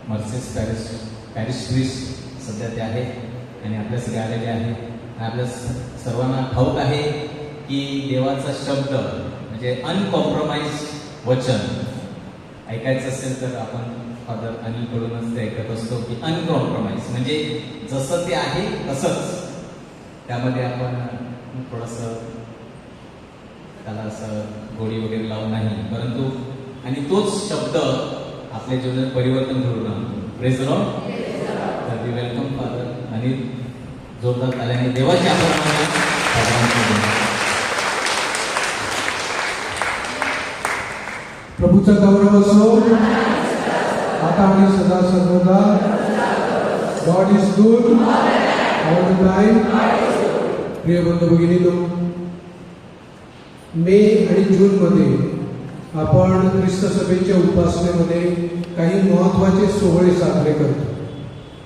Merces parish priest सध्या ते आहेत आणि आपल्या सगळे आलेले आहेत. आपल्या सर्वांना ठाऊक आहे की देवाचा शब्द म्हणजे अनकॉम्प्रोमाइज वचन ऐकायचं असेल तर आपण फादर अनिलकडूनच ते ऐकत असतो की अनकॉम्प्रोमाइज म्हणजे जसं ते आहे तसंच, त्यामध्ये आपण थोडंसं त्याला असं गोडी वगैरे लावून नाही, परंतु आणि तोच शब्द आपल्या जीवनात परिवर्तन घडवून आणतो. Praise the Lord. तर वी वेलकम फादर अनिल. जोरदार ताल्याने देवाची आपण प्रभूचा गौरव असो आता आणि सदा सर्वदा. God is good all the time. प्रिय बंधू भगिनींनो, मे आणि जून मध्ये आपण ख्रिस्त सभेच्या उपासनेमध्ये काही महत्त्वाचे सोहळे साजरे करतो.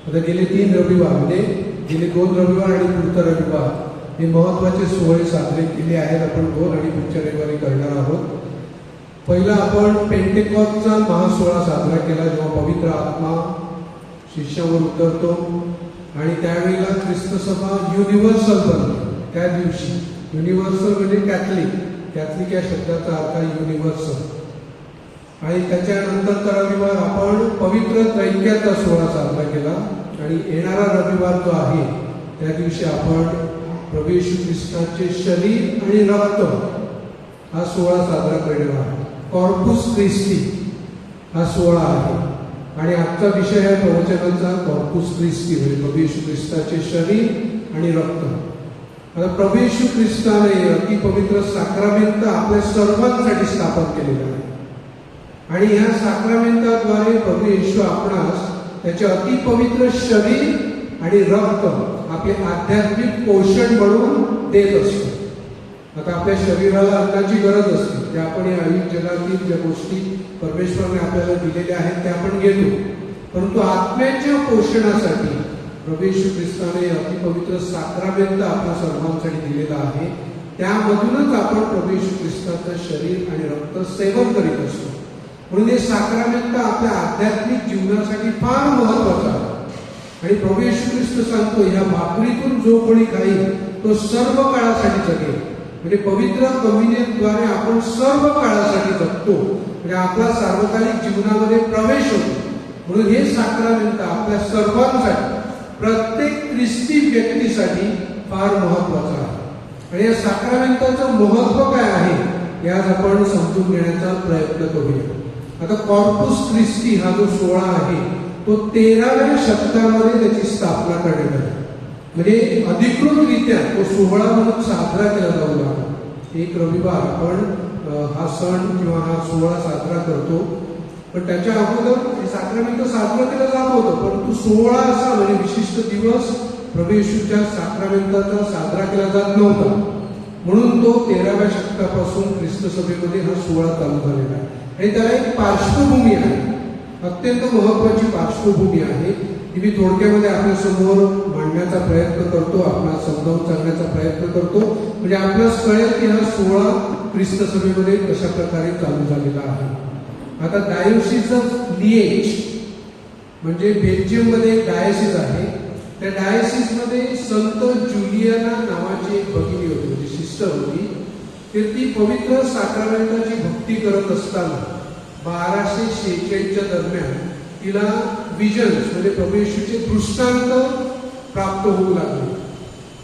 आता गेले 3 रविवार म्हणजे गेले 2 रविवार आणि पुढचा रविवार हे महत्त्वाचे सोहळे साजरे केले आहेत. आपण 2 आणि पुढच्या रविवारी करणार आहोत. पहिला आपण पेंटेकॉस्टचा महासोहळा साजरा केला, जेव्हा पवित्र आत्मा शिष्यावर उतरतो आणि त्यावेळेला ख्रिस्त सभा युनिव्हर्सल बनते. त्या दिवशी युनिव्हर्सल म्हणजे कॅथलिक या शब्दाचा अर्थ युनिव्हर्सल. आणि त्याच्यानंतरचा रविवार आपण पवित्र त्रैक्याचा सोहळा साजरा केला आणि येणारा रविवार जो आहे त्या दिवशी आपण प्रभू येशू ख्रिस्ताचे शरीर आणि रक्त हा सोहळा साजरा करणार आहे. कॉर्पुस क्रिस्टी हा सोहळा आहे आणि आजचा विषय आहे प्रवचनाचा कॉर्पुस क्रिस्टी म्हणजे प्रभू येशू ख्रिस्ताचे शरीर आणि रक्त. आता प्रभू येशू ख्रिस्ताने अति पवित्र साक्रामेंट आपल्या सर्वांसाठी स्थापन केलेला आहे आणि ह्या साक्रामेंटाद्वारे प्रभू येशू आपणास त्याचे अति पवित्र शरीर आणि रक्त आपले आध्यात्मिक पोषण म्हणून देत असतो. आता आपल्या शरीराला अन्नाची गरज असते, ज्या आपण या आयुष्य जगातील ज्या गोष्टी परमेश्वराने आपल्याला दिलेल्या आहेत त्या आपण घेतो, परंतु आत्म्याच्या पोषणासाठी प्रभू येशू ख्रिस्ताने अति पवित्र साक्रामेंट आपल्या सर्वांसाठी दिलेला आहे. त्यामधूनच आपण प्रभू येशू ख्रिस्ताचं शरीर आणि रक्त सेवन करीत असतो. म्हणून हे साक्रामेंट आपल्या आध्यात्मिक जीवनासाठी फार महत्वाचं आहे. आणि प्रभू येशू ख्रिस्त सांगतो, ह्या भाकरीतून जो कोणी खाईल तो सर्व काळासाठी जगेल. म्हणजे पवित्र कम्युनियनद्वारे आपण सर्व काळासाठी जगतो, म्हणजे आपला सार्वकालिक जीवनामध्ये प्रवेश होतो. म्हणून हे साक्रामेंट आपल्या सर्वांसाठी प्रत्येक ख्रिस्ती व्यक्तीसाठी फार महत्वाचं आहे. आणि या साक्रामेंटाचं महत्व काय आहे याच आपण समजून घेण्याचा प्रयत्न करूया. आता कॉर्पुस क्रिस्टी हा जो सोहळा आहे तो 13व्या शतकामध्ये त्याची स्थापना करण्यात आली. म्हणजे अधिकृतरित्या तो सोहळा म्हणून साजरा केला जाऊ लागला. एक रविवार आपण हा सण किंवा हा सोहळा साजरा करतो, पण त्याच्या अगोदर साक्रामेंट साजरा केलं जात होतं, परंतु सोहळा असा म्हणजे विशिष्ट दिवस प्रभू येशूच्या साक्रामेंटाचा साजरा केला जात नव्हता. म्हणून तो 13व्या शतकापासून ख्रिस्त सभेमध्ये हा सोहळा चालू झालेला आहे. आणि त्याला एक पार्श्वभूमी आहे, अत्यंत महत्वाची पार्श्वभूमी आहे, ती मी थोडक्यामध्ये आपल्या समोर मांडण्याचा प्रयत्न करतो, आपल्याला समजावून सांगण्याचा प्रयत्न करतो, म्हणजे आपल्याला कळेल की हा सोहळा ख्रिस्त सभेमध्ये कशा प्रकारे चालू झालेला आहे. आता डायोसिस ऑफ लिएज म्हणजे बेल्जियममध्ये एक डायोसिस आहे. त्या डायोसिस मध्ये संत जुलियाना नावाची एक भगिनी होती, म्हणजे सिस्टर होती. तर ती पवित्र साक्रामेंटाची भक्ती करत असताना 1246 दरम्यान तिला विजन्स म्हणजे प्रभू येशूचे दृष्टांत प्राप्त होऊ लागले.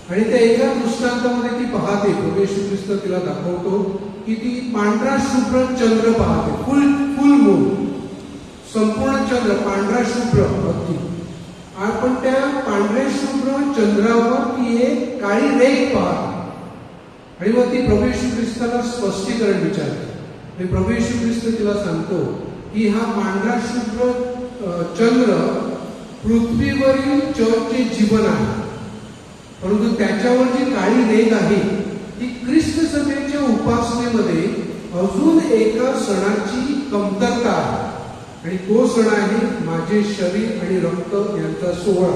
आणि त्या एका दृष्टांतामध्ये ती पाहते, प्रभू येशू ख्रिस्त तिला दाखवतो की ती पांढरा शुभ्र चंद्र पाहते, फुल मून, संपूर्ण चंद्र पांढरा शुभ्र अगदी. पण त्या पांढऱ्या शुभ्र चंद्रावर ती एक काळी रेघ पाहते आणि मग ती प्रभू येशू ख्रिस्ताला स्पष्टीकरण विचारते. प्रभू येशू ख्रिस्त तिला सांगतो की हा पांढरा शुभ्र चंद्र पृथ्वीवरील चर्चचे जीवन आहे, परंतु त्याच्यावर जी काळी रेघ आहे ती ख्रिस्त सभेच्या उपासनेमध्ये अजून एका सणाची कमतरता आहे. आणि तो सण आहे माझे शरीर आणि रक्त यांचा सोहळा.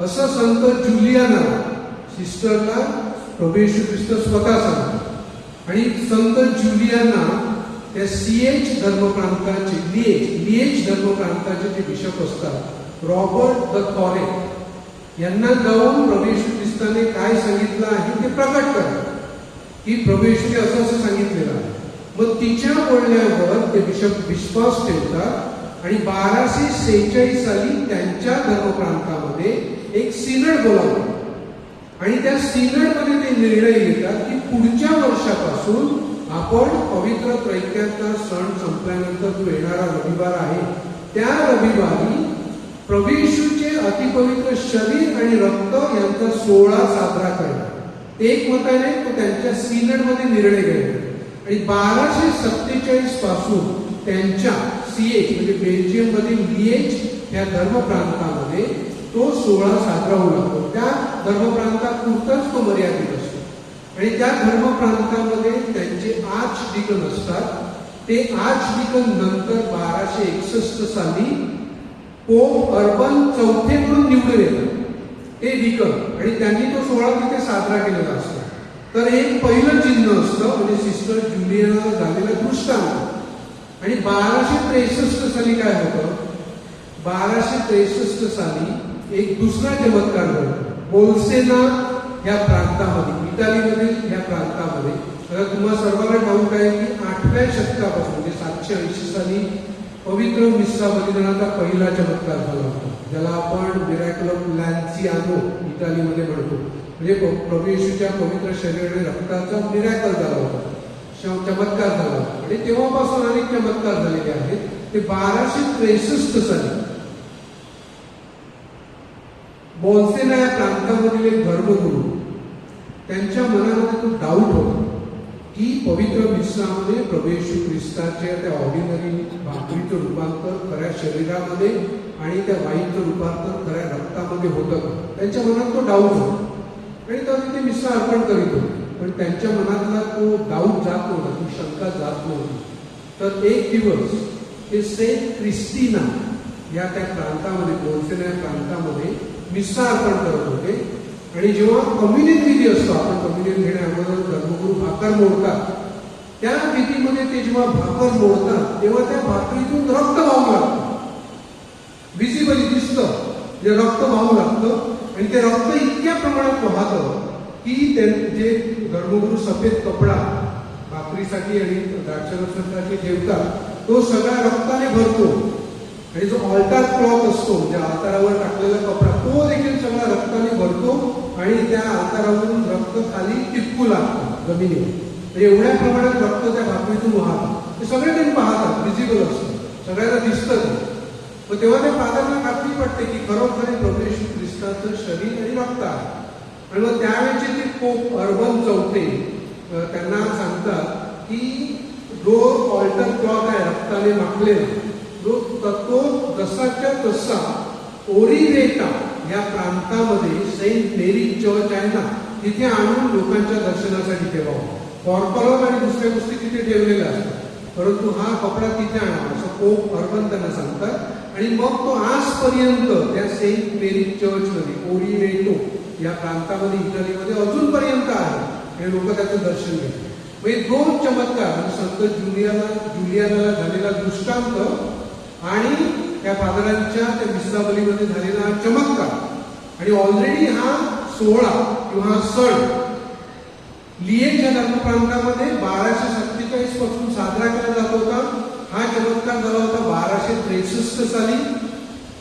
असं संत जुलियाना सिस्टरला प्रभू येशू ख्रिस्त स्वतः सांगतात. आणि संत जुलियाना त्या CH धर्मप्रांताचे लिएज धर्मप्रांताचे जे बिशप असतात रॉबर्ट द कॉरेट यांना जाऊन प्रभू येशू ख्रिस्ताने काय सांगितलं आहे ते प्रकट करतात की प्रभू येशूने असं सांगितलेलं आहे. मग तिच्या बोलण्यावर ते बिशप विश्वास ठेवतात आणि 1246 साली त्यांच्या धर्मप्रांतामध्ये एक सिनड बोलावतात आणि त्या सिनडमध्ये ते निर्णय घेतात की पुढच्या वर्षापासून आपण पवित्र त्रैक्याचा सण संपल्यानंतर जो येणारा रविवार आहे त्या रविवारी प्रभू येशूचे अतिपवित्र शरीर आणि रक्त यांचा सोहळा साजरा करणार. एक मताने तो त्यांच्या सिनडमध्ये निर्णय घेतला आणि 1247 पासून त्यांच्या CH म्हणजे बेल्जियम मधील लिएज या धर्मप्रांतामध्ये तो सोहळा साजरा होऊ लागतो. त्या धर्मप्रांतापुरताच तो मर्यादित असतो आणि त्या धर्मप्रांतामध्ये त्यांचे आर्च डिकन असतात. ते आर्च डिकन नंतर 1261 साली पोप अर्बन चौथे म्हणून निवडून येतात ते डिकन आणि त्यांनी तो सोहळा तिथे साजरा केलेला असतो. तर एक पहिलं चिन्ह असतं म्हणजे सिस्टर ज्युलियाना झालेला दृष्टांत. आणि 1263 साली काय होतं, 1263 साली एक दुसरा चमत्कार घडतो बोल्सेना या प्रांतामध्ये, इटालीमधील या प्रांतामध्ये. आता तुम्हाला सर्वांना ठाऊक आहे की 8व्या शतकापासून म्हणजे 780 साली पवित्र मिस्सा बलिदानाचा पहिला चमत्कार झाला होता, ज्याला आपण मिरॅकल ऑफ लॅन्सियानो इटालीमध्ये म्हणतो. म्हणजे प्रभू येशूच्या पवित्र शरीर आणि रक्ताचा मिरॅकल झाला होता, चमत्कार झाला होता. आणि तेव्हापासून अनेक चमत्कार झालेले आहेत. ते 1263 साली बोल्सेना या प्रांतामधील एक धर्मगुरू त्यांच्या मनामध्ये तो डाऊट होता की पवित्र मिस्सामध्ये प्रभू येशू ख्रिस्ताच्या त्या ऑर्डिनरी भाकरीचं रूपांतर खऱ्या शरीरामध्ये आणि त्या वाईनचं रूपांतर खऱ्या रक्तामध्ये होतं का. त्यांच्या मनात तो डाऊट होता आणि तो तिथे मिस्सा अर्पण करीत होते. पण त्यांच्या मनातला तो डाऊट जात नव्हता, ती शंका जात नव्हती. तर एक दिवस ते सेंट क्रिस्टिना या त्या प्रांतामध्ये बोल्सेना या प्रांतामध्ये मिस्सा अर्पण करत होते. आणि जेव्हा कम्युनियन विधी असतो, आपण कम्युनियन घेण्या अगोदर धर्मगुरू भाकर मोडतात, त्या विधीमध्ये ते जेव्हा भाकर मोडतात तेव्हा त्या भाकरीतून रक्त वाहू लागतं, विजिबली दिसतं, जे रक्त वाहू लागतं. आणि ते रक्त इतक्या प्रमाणात वाहतं की ते जे धर्मगुरू सफेद कपडा भाकरीसाठी आणि द्राक्षारसासाठी ठेवतात तो सगळ्या रक्ताने भरतो. आणि जो ऑल्टार क्लॉथ असतो, ज्या आतारावर टाकलेला कपडा, तो देखील सगळा रक्ताने भरतो आणि त्या आतारावरून रक्त खाली टिपकू लागतं जमिनीवर. म्हणजे एवढ्या प्रमाणात रक्त त्या भाकरीतून वाहतं. ते सगळेजण पाहतात, विजिबल असतं, सगळ्यांना दिसतं. मग तेव्हा त्या फादरला खात्री पडते की खरोखर प्रभू येशू ख्रिस्ताचं शरीर आणि रक्त आहे. आणि मग त्यावेळेचे ते पोप अर्बन चौथे त्यांना सांगतात की जो ऑल्टर क्लॉथ आहे रक्ताने माखलेला, तो जसाच्या तसा ओरिवेटा या प्रांतामध्ये सेंट मेरी चर्च आहे ना, तिथे आणून लोकांच्या दर्शनासाठी ठेवावा. कॉर्पॉरल आणि दुसऱ्या गोष्टी तिथे ठेवलेल्या असतात, परंतु हा कपडा तिथे आणावा असं पोप अर्बन त्यांना सांगतात. आणि मग तो आजपर्यंत त्या सेंट मेरी चर्चमध्ये ओरिवेटो या प्रांतामध्ये इटालीमध्ये अजूनपर्यंत आहे हे लोक त्याचं दर्शन घेतात. म्हणजे दोन चमत्कार, संत जुलियानाला झालेला दृष्टांत आणि त्या फादरांच्या त्या मिस्साबलीमध्ये झालेला चमत्कार. आणि ऑलरेडी हा सोहळा किंवा हा सण लिएज या धर्मप्रांतामध्ये 1247 पासून साजरा केला जात होता. हा चमत्कार झाला होता 1263 साली.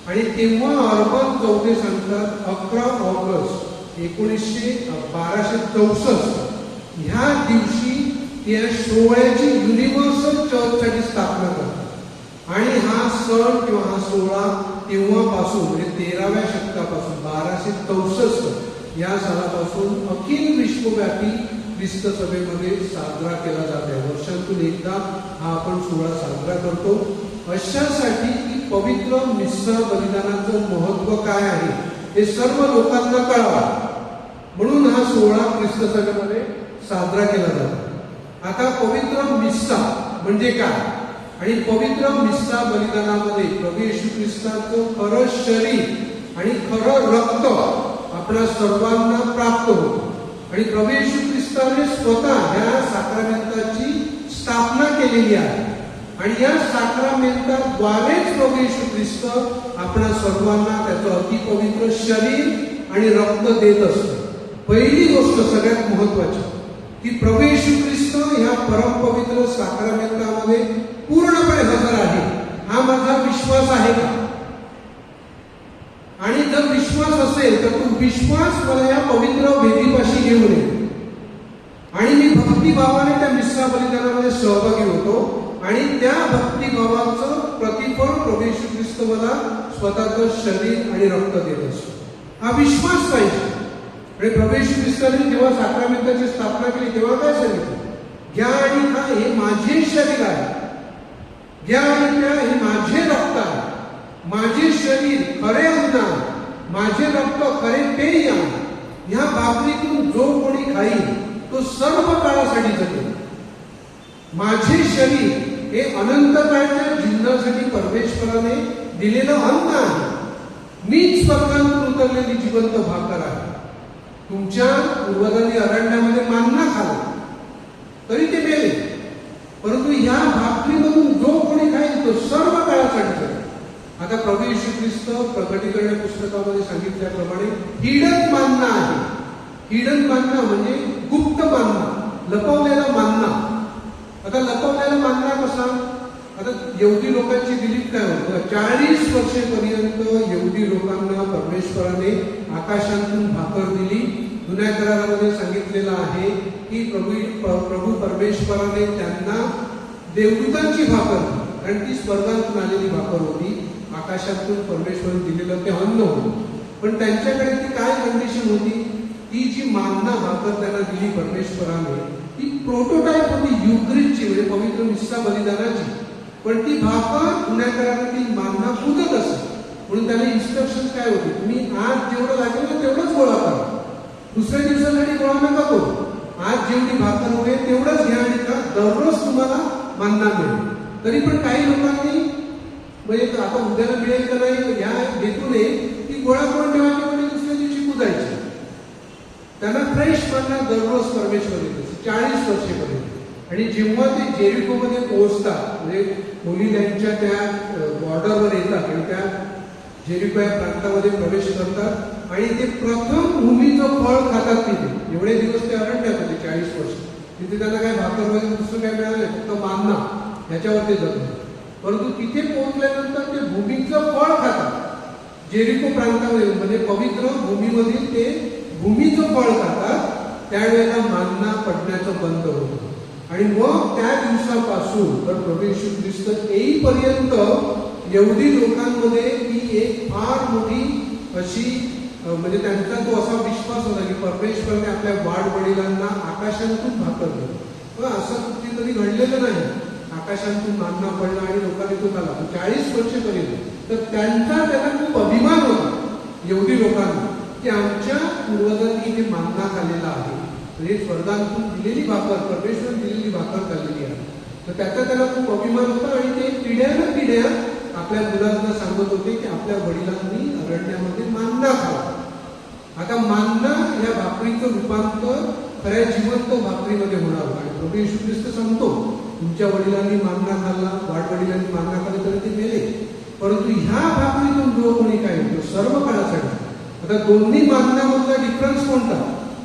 आणि तेव्हा अर्बन चौथे सांगतात 11 ऑगस्ट 1264 ह्या दिवशी या सोहळ्याची युनिव्हर्सल चर्चसाठी स्थापना करतात. आणि हा सण किंवा हा सोहळा तेव्हापासून म्हणजे 13व्या शतकापासून 1264 या सालापासून अखिल विश्वव्यापी ख्रिस्त सभेमध्ये साजरा केला जात आहे. वर्षातून एकदा हा आपण सोहळा साजरा करतो अशासाठी की पवित्र मिस्सा बलिदानाचं महत्व काय आहे हे सर्व लोकांना कळावं, म्हणून हा सोहळा ख्रिस्त सभेमध्ये साजरा केला जातो. आता पवित्र मिस्सा म्हणजे काय आणि पवित्र मिस्सा बलिदानामध्ये प्रभू येशू ख्रिस्ताचं खरं शरीर आणि खरं रक्त आपल्या सर्वांना प्राप्त होतं. आणि प्रभू येशू ख्रिस्ताने स्वतः ह्या साक्रामेंटाची स्थापना केलेली आहे. आणि या साक्रामेंटाद्वारेच प्रभू येशू ख्रिस्त आपणा सर्वांना त्याचं अतिपवित्र शरीर आणि रक्त देत असतो. पहिली गोष्ट सगळ्यात महत्वाची की प्रभू येशू ख्रिस्त ह्या परमपवित्र साक्रामेंटामध्ये पूर्णपणे हजर आहे. हा माझा विश्वास आहे का? आणि जर विश्वास असेल तर तो विश्वास मला या पवित्र वेदीपाशी घेऊन येईल आणि मी भक्तिभावाने त्या मिश्रा बलिदानामध्ये सहभागी होतो आणि त्या भक्तिभावाचं प्रतिफळ प्रभू येशू ख्रिस्त मला स्वतःचं शरीर आणि रक्त देत असतो. हा विश्वास पाहिजे. आणि प्रभू येशू ख्रिस्ताने जेव्हा साक्रामेंटाची स्थापना केली तेव्हा काय सांगितलं? घ्या आणि खा, हे माझे शरीर आहे. घ्या आणि प्या, हे माझे रक्त आहे. माझे शरीर खरे अन्न आहे, माझे रक्त खरे पेय आहे. ह्या भाकरीतून जो कोणी खाईल तो सर्व काळासाठी जगेल. माझे शरीर हे अनंत काळच्या जीवनासाठी परमेश्वराने दिलेलं अन्न आहे. मीच स्वर्गातून उतरलेली जिवंत भाकर आहे. तुमच्या पूर्वजांनी अरण्यामध्ये मान्ना खाला तरी ते मेले, परंतु ह्या भाकरीमधून जो कोणी खाईल तो सर्व काळासाठी जगेल. आता प्रभू येशू ख्रिस्त प्रकटीकरण पुस्तकामध्ये सांगितल्याप्रमाणे हिडन मान्ना आहे. हिडन मान्ना म्हणजे गुप्त मान्ना, लपवलेला मान्ना. आता लपवलेला मान्ना कसा? आता यहुदी लोकांची बिलीफ काय होतं? 40 वर्षेपर्यंत यहुदी लोकांना परमेश्वराने आकाशातून भाकर दिली. जुन्या करारामध्ये सांगितलेलं आहे की प्रभू परमेश्वराने त्यांना देवदूतांची भाकर दिली, कारण ती स्वर्गातून आलेली भाकर होती. आकाशातून परमेश्वराने दिलेलं ते अन्न होतं. पण त्यांच्याकडे ती काय कंडिशन होती? ती जी मान्ना भाकर त्यांना दिली परमेश्वराने ती प्रोटोटाईप होती युक्रिस्टची, म्हणजे पवित्र मिस्सा बलिदानाची. पण ती भाकर जुन्या करारातील मान्ना कुजत असत. म्हणून त्याला इन्स्ट्रक्शन काय होते? तुम्ही आज जेवढं लागेल ना तेवढंच गोळा करा, दुसऱ्या दिवसासाठी गोळा नका करू. आज जेवढी भाकर होते तेवढंच घ्या आणि का दररोज तुम्हाला मान्ना मिळेल. तरी पण काही लोकांनी म्हणजे आता उद्याला मिळेल का नाही ह्या हेतूने ती गोळा करून ठेवायची म्हणजे दुसऱ्या दिवशी कुजायची. त्यांना फ्रेश मान्ना दररोज परमेश्वर देतो 40 वर्षेपर्यंत. आणि जेव्हा ते जेरिकोमध्ये पोहोचतात, म्हणजे मुली त्यांच्या त्या बॉर्डरवर येतात आणि त्या जेरिको या प्रांतामध्ये प्रवेश करतात आणि ते प्रथम भूमीचं फळ खातात. तिथे एवढे दिवस ते अरण्यात होते 40 वर्ष. तिथे त्यांना काय भाकर वगैरे दुसरं काय मिळालं, फक्त मान्ना ह्याच्यावर ते जगले. परंतु तिथे पोहोचल्यानंतर ते भूमीचं फळ खातात. जेरिको प्रांतामध्ये म्हणजे पवित्र भूमीमधील ते भूमीचं फळ खातात. त्यावेळेला मान्ना पडण्याचं बंद होतं. आणि मग त्या दिवसापासून तर प्रभू येशू ख्रिस्त येईपर्यंत यहुदी लोकांमध्ये ती एक फार मोठी अशी म्हणजे त्यांचा तो असा विश्वास होता की परमेश्वराने आपल्या वाडवडिलांना आकाशातून भाकर दिली. पण असं कधी घडलेलं नाही. आकाशातून मान्ना पडला आणि लोकांनी तो खाला 40 वर्षेपर्यंत. तर त्यांना खूप अभिमान होता यहुदी लोकांना की आमच्या पूर्वजांनी इथे मान्ना खाल्लेला आहे, म्हणजे स्वर्गातून दिलेली भाकर, परमेश्वर दिलेली भाकर खाल्लेली आहे. तर त्याचा त्याला खूप अभिमान होता. आणि ते पिढ्यानं पिढ्या आपल्या मुलांना सांगत होते की आपल्या वडिलांनी अरण्यामध्ये मान्ना खावा. आता मान्ना या भाकरीचं रूपांतर खऱ्या जिवंत भाकरीमध्ये होणार. आणि प्रभू येशू ख्रिस्त सांगतो तुमच्या वडिलांनी मान्ना खाल्ला, वाडवडिलांनी मान्ना खाल्ला तरी ते मेले, परंतु ह्या भाकरीतून जो कोणी काय होतो सर्व काळासाठी. आता दोन्ही मान्नामधला डिफरन्स कोणता?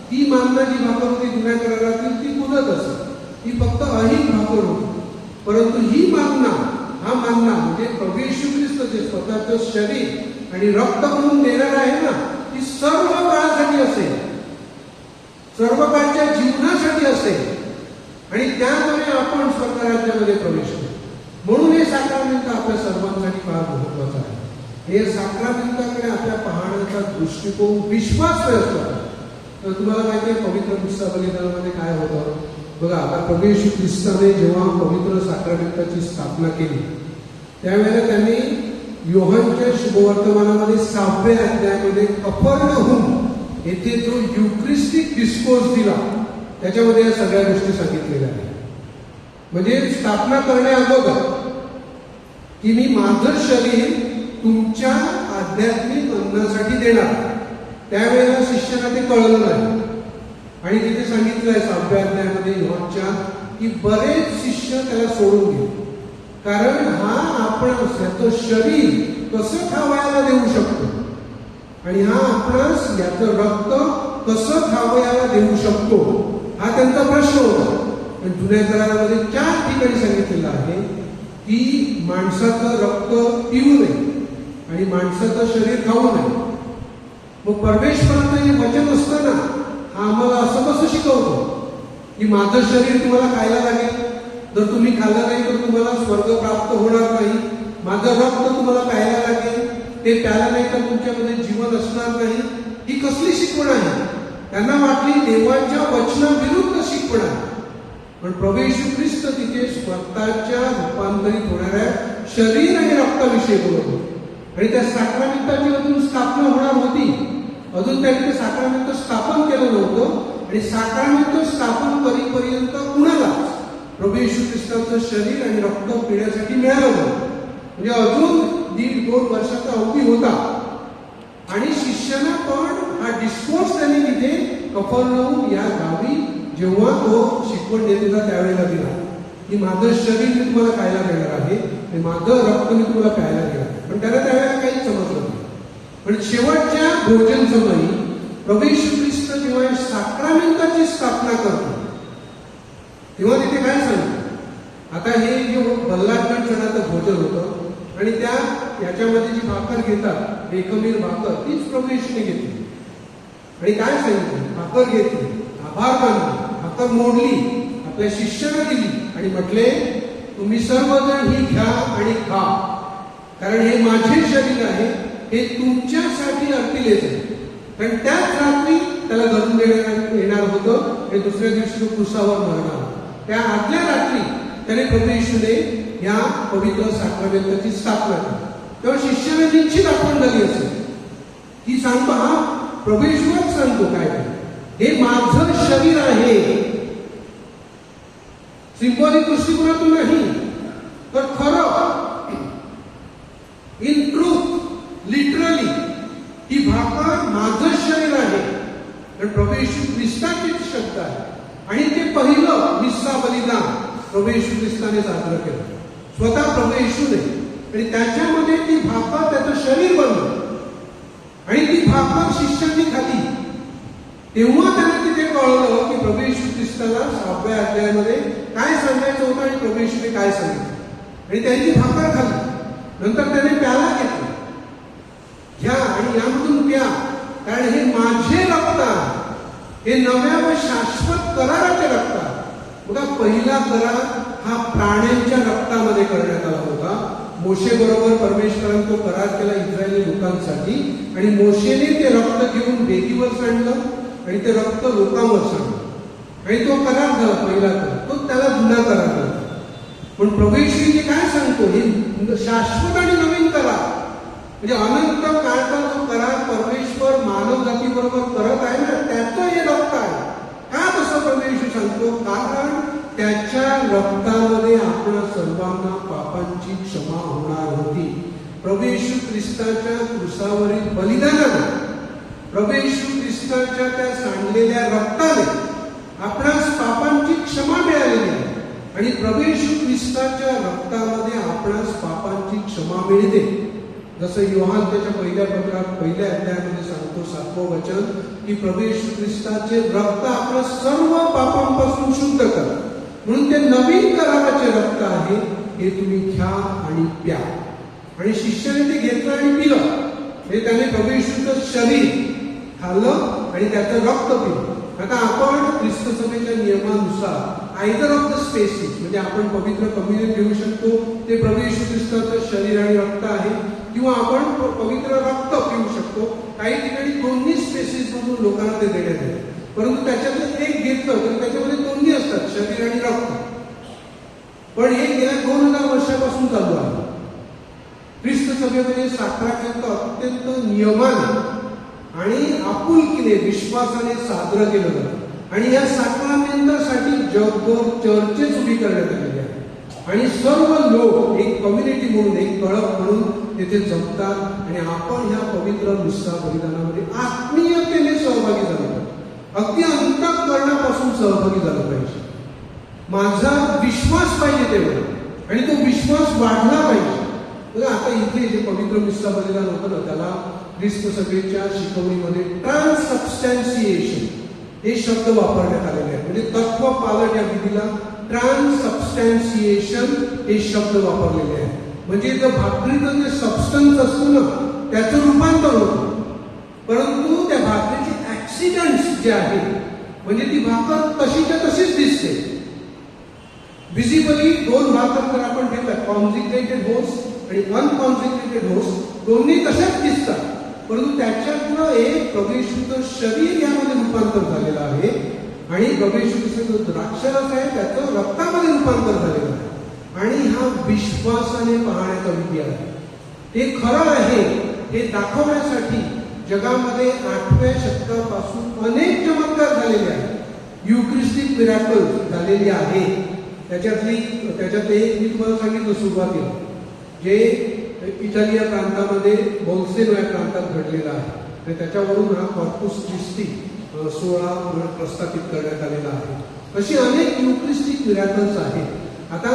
ती मान्ना जी भाकर होती जुन्या करारातील ती कुजत असत, ती फक्त अहिक भाकर होती. परंतु ही मान्ना, हा मान्ना म्हणजे प्रभू येशू ख्रिस्त जे स्वतःचं शरीर आणि रक्त म्हणून देणार आहे ना, ती सर्व काळासाठी असेल, सर्व काळच्या जीवनासाठी असेल. आणि त्यामुळे आपण स्वर्ग राज्यामध्ये प्रवेश करू. म्हणून हे साक्रामेंट आपल्या सर्वांसाठी फार महत्वाचं आहे. हे साक्रामेंटाकडे आपल्या पाहण्याचा दृष्टिकोन विश्वास असतो. तर तुम्हाला माहिती आहे पवित्र मिस्सा बलिदानामध्ये काय होतं बघा. आता प्रभू येशू ख्रिस्ताने जेव्हा पवित्र साक्रामेंटाची स्थापना केली त्यावेळेला त्यांनी योहानच्या शुभवर्तमानामध्ये 6व्या अध्यायामध्ये कफरनहूम येथे जो युक्रिस्टिक डिस्कोर्स दिला त्याच्यामध्ये या सगळ्या गोष्टी सांगितलेल्या आहेत. म्हणजे स्थापना करण्या अगोदर की मी माझं शरीर तुमच्या आध्यात्मिक अन्नासाठी देणार, त्यावेळेला शिष्याला ते कळलं नाही. आणि तिथे सांगितलंय 6व्या अध्यायामध्ये योहानच्या की बरेच शिष्य त्याला सोडून गेले. कारण हा आपणास याचं शरीर कसं खावयाला देऊ शकतो आणि हा आपणास याचं रक्त कसं खावयाला देऊ शकतो, हा त्यांचा प्रश्न होता. पण जुन्या करारामध्ये 4 ठिकाणी सांगितलेलं आहे की माणसाचं रक्त पिऊ नये आणि माणसाचं शरीर खाऊ नये. मग परमेश्वराचं जे वचन असतं ना, हा आम्हाला असं कसं शिकवतो की माझं शरीर तुम्हाला खायला लागेल, जर तुम्ही खाल्लं नाही तर तुम्हाला स्वर्ग प्राप्त होणार नाही. माझं रक्त तुम्हाला प्यायला लागेल, ते प्यायला नाही तर तुमच्यामध्ये जीवन असणार नाही. ही कसली शिकवण आहे? त्यांना वाटली देवाच्या वचनाविरुद्ध शिकवण आहे. पण प्रभू येशू ख्रिस्त तिथे स्वतःच्या रूपांतरित होणाऱ्या शरीर आणि रक्ताविषयी बोलत होते. आणि त्या साक्रामेंटाची अजून स्थापना होणार होती. अजून त्यांनी ते साक्रामेंट स्थापन केलं नव्हतं आणि साक्रामेंट स्थापन करीपर्यंत कुणालाच प्रभू येशू ख्रिस्ताचं शरीर आणि रक्त पिण्यासाठी मिळालं होतं. म्हणजे अजून 1.5-2 वर्षाचा अवधी होता. आणि शिष्याना पण हा डिस्कोर्स त्यांनी तिथे कफरनहूम या गावी जेव्हा तो शिकवण देत होता त्यावेळेला दिला की माझं शरीर मी तुम्हाला खायला देणार आहे आणि माझं रक्त मी तुम्हाला प्यायला देणार आहे. पण त्याला त्यावेळेला काहीच समजलं नाही. पण शेवटच्या भोजन समयी प्रभू येशू ख्रिस्त जेव्हा साक्रामेंटाची स्थापना करतो तेव्हा तिथे काय सांगतो, आता हे जे बल्लाटण सणाचं भोजन होतं आणि याच्यामध्ये जी भाकर घेतात एकमीर भाकर तीच प्रभू येशूने घेतली. आणि काय सांगितलं, भाकर घेतली, आभार मानले, भाकर मोडली, आपल्या शिष्याला दिली आणि म्हटले तुम्ही सर्वजण ही घ्या आणि खा, कारण हे माझे शरीर आहे, हे तुमच्यासाठी अर्पिलेच आहे. कारण त्याच रात्री त्याला धरून देण्यात येणार होतं आणि दुसऱ्या दिवशी तो क्रुसावर मरणार. त्या आदल्या रात्री त्याने प्रभू येशूने या पवित्र साक्रामेंटाची स्थापना केली. तेव्हा शिष्याने निश्चित आठवण झाली असेल की सांगतो हा प्रभू येशूच सांगतो काय हे माझं शरीर आहे. सिंबॉलिक दृष्टिकोनातून नाही तर खरं इन ट्रूथ लिटरली ही भाकर माझं शरीर आहे. कारण प्रभू येशू ख्रिस्ताचेच शब्द आहे आणि ते पहिलं मिस्सा बलिदान प्रभू येशू ख्रिस्ताने साजरं केलं स्वतः प्रभू येशूने. आणि त्याच्यामध्ये ती भाकर त्याचं शरीर बनलं आणि ती भाकर शिष्यांनी खाली. तेव्हा त्यांना तिथे कळलं की प्रभू येशू ख्रिस्ताला 6व्या अध्यायामध्ये काय सांगायचं होतं आणि प्रभू येशूने काय सांगितलं. आणि त्यांनी भाकर खाल्ली. नंतर त्याने प्याला घेतला, घ्या आणि यामधून प्या, कारण हे माझे रक्त आहे, हे नव्या व शाश्वत कराराचे रक्त आहे. बघा पहिला करार हा प्राण्यांच्या रक्तामध्ये करण्यात आला होता. मोशे बरोबर परमेश्वराने तो करार केला इस्रायली लोकांसाठी आणि मोशेने ते रक्त घेऊन वेदीवर सांडलं आणि ते रक्त लोकांवर सांडलं आणि तो करार झाला पहिला करार, तो त्याला जुना करार झाला. पण प्रभू येशूने काय सांगतो, हे शाश्वत आणि नवीन करार म्हणजे अनंत काळचा जो करार परमेश्वर मानव जाती बरोबर करत आहे ना, त्याचं हे रक्त आहे. का तसं प्रभू येशू सांगतो, कारण त्याच्या रक्तामध्ये आपल्या सर्वांना पापांची क्षमा होणार होती. प्रभू येशू ख्रिस्ताच्या क्रुसावरील बलिदानाने, प्रभू येशू ख्रिस्ताच्या त्या सांडलेल्या रक्ताने आपणास पापांची क्षमा मिळालेली आहे. आणि प्रभू येशू ख्रिस्ताच्या रक्तामध्ये आपणास पापांची क्षमा मिळते. जसं योहान त्याच्या पहिल्या पत्रात 1व्या अध्यायामध्ये सांगतो 7वं वचन की प्रभू येशू ख्रिस्ताचे रक्त आपल्या सर्व पापांपासून शुद्ध कर, म्हणून ते नवीन कराराचे रक्त आहे, हे तुम्ही घ्या आणि प्या. आणि शिष्याने ते घेतलं आणि पिलं. म्हणजे त्याने प्रभू येशूचं शरीर खाल्लं आणि त्याचं रक्त पिलं. आता आपण ख्रिस्त सभेच्या नियमानुसार आयदर ऑफ द स्पेसिस म्हणजे आपण पवित्र कम्युनियन घेऊ शकतो, ते प्रभू येशू ख्रिस्ताचं शरीर आणि रक्त आहे, किंवा आपण पवित्र रक्त पिऊ शकतो. काही ठिकाणी दोन्ही स्पेसिस मधून लोकांना ते देण्यात येते. परंतु त्याच्यातलं एक घेतलं तर त्याच्यामध्ये दोन्ही असतात, शरीर आणि रक्त. पण हे गेल्या 2000 वर्षापासून चालू आहे. ख्रिस्त सभेमध्ये साक्रामेंट अत्यंत नियमाने आणि आपुलकीने विश्वासाने साजरं केलं जातं. आणि या साक्रामेंटासाठी जगभर चर्चेस उभी करण्यात आलेली आहे आणि सर्व लोक एक कम्युनिटी म्हणून, एक कळप म्हणून तिथे जमतात आणि आपण ह्या पवित्र मिस्सा बलिदानामध्ये आत्मीयतेने सहभागी झालो पाहिजे. अगदी अंतःकरणापासून सहभागी झालं पाहिजे. माझा विश्वास पाहिजे तेवढा आणि तो विश्वास वाढला पाहिजे. बघा आता इथे जे पवित्र मिस्सा बलिदान होतं ना, त्याला ख्रिस्त सभेच्या शिकवणीमध्ये ट्रान्ससबस्टॅन्शिएशन हे शब्द वापरण्यात आलेले आहेत. म्हणजे तत्व पालट या विधीला ट्रान्ससबस्टॅन्शिएशन हे शब्द वापरलेले आहेत. म्हणजे जर भाकरीचं जे सबस्टन्स असतं ना, त्याचं रूपांतर होतं, परंतु त्या भाकरीचे ऍक्सिडेंट्स जे आहेत, म्हणजे ती भाकर तशीच्या तशीच दिसते. विजिबली दोन भाकर जर आपण घेतल्या, कॉन्सिक्रेटेड होस्ट आणि अनकॉन्सिक्रेटेड होस्ट, दोन्ही तशाच दिसतात, परंतु त्याच्यातलं एक प्रभू शरीर यामध्ये रूपांतर झालेलं आहे आणि प्रभू द्राक्षरस आहे त्याचं रक्तामध्ये रूपांतर झालेलं आहे. आणि हा विश्वासाने पाहण्याचा विधी आहे. हे खरं आहे हे दाखवण्यासाठी जगामध्ये 8व्या शतकापासून अनेक चमत्कार झालेले आहेत. युक्रिस्टिक मिरॅकल झालेली आहेत. त्याच्यातले एक मी तुम्हाला सांगितलं सुरुवातीला, जे इटालिया प्रांतामध्ये बोल्सेनो या प्रांतात घडलेला आहे. आणि त्याच्यावरून हा कॉर्पुस क्रिस्टी 16 प्रस्थापित करण्यात आलेला आहे. अशी अनेक युक्रिस्टिक मिरॅकल्स आहेत. आता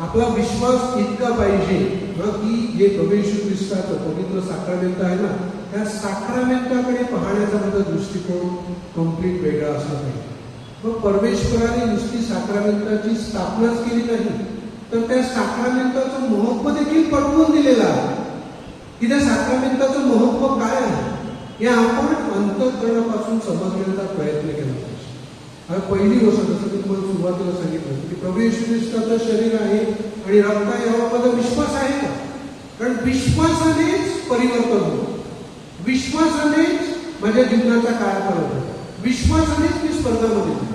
आपला विश्वास इतका पाहिजे ना की जे प्रभू येशू ख्रिस्ताचं पवित्र साक्रामेंट आहे ना, त्या साक्रामेंटाकडे पाहण्याचा माझा दृष्टिकोन कम्प्लीट वेगळा असला पाहिजे. मग परमेश्वराने नुसती साक्रामेंटाची स्थापनाच केली नाही, तर त्या साक्रामेंटाचं महत्व देखील पटवून दिलेलं आहे की त्या साक्रामेंटाचं महत्व काय आहे हे आपण अंतःकरणापासून समजण्याचा प्रयत्न केला पाहिजे. पहिली गोष्ट, जसं मी तुम्हाला सुरुवातीला सांगितलं की प्रभू येशू ख्रिस्ताचं शरीर आहे आणि रक्त आहे, यावर माझा विश्वास आहे का? कारण विश्वासानेच परिवर्तन होतं, विश्वासानेच माझ्या जीवनाचा कायापालट होतो, विश्वासानेच मी स्पर्धामध्ये होतो,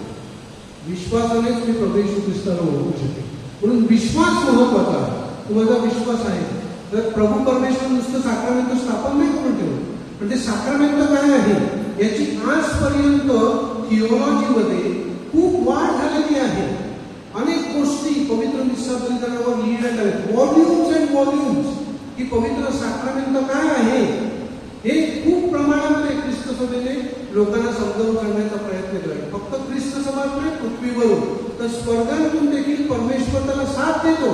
विश्वासानेच मी प्रभू येशू ख्रिस्ताला ओळखू शकेन. म्हणून विश्वास महत्वाचा आहे. तुम्हाला विश्वास आहे तर प्रभू परमेश्वर नुसतं साक्रामेंट स्थापन नाही करून ठेवलं, पण ते साक्रामेंट काय आहे याची आजपर्यंत थिओलॉजीमध्ये खूप वाढ झालेली आहे. अनेक गोष्टी पवित्र मिस्सा बलिदानावर लिहिण्यात आल्या, व्हॉल्युम्स अँड व्हॉल्युम्स, की पवित्र साक्रामेंट काय आहे हे खूप प्रमाणामध्ये ख्रिस्त सभेने लोकांना समजावून सांगण्याचा प्रयत्न केला. फक्त ख्रिस्त समाज नाही, पृथ्वीवरून तर स्वर्गातून देखील परमेश्वर त्याला साथ देतो.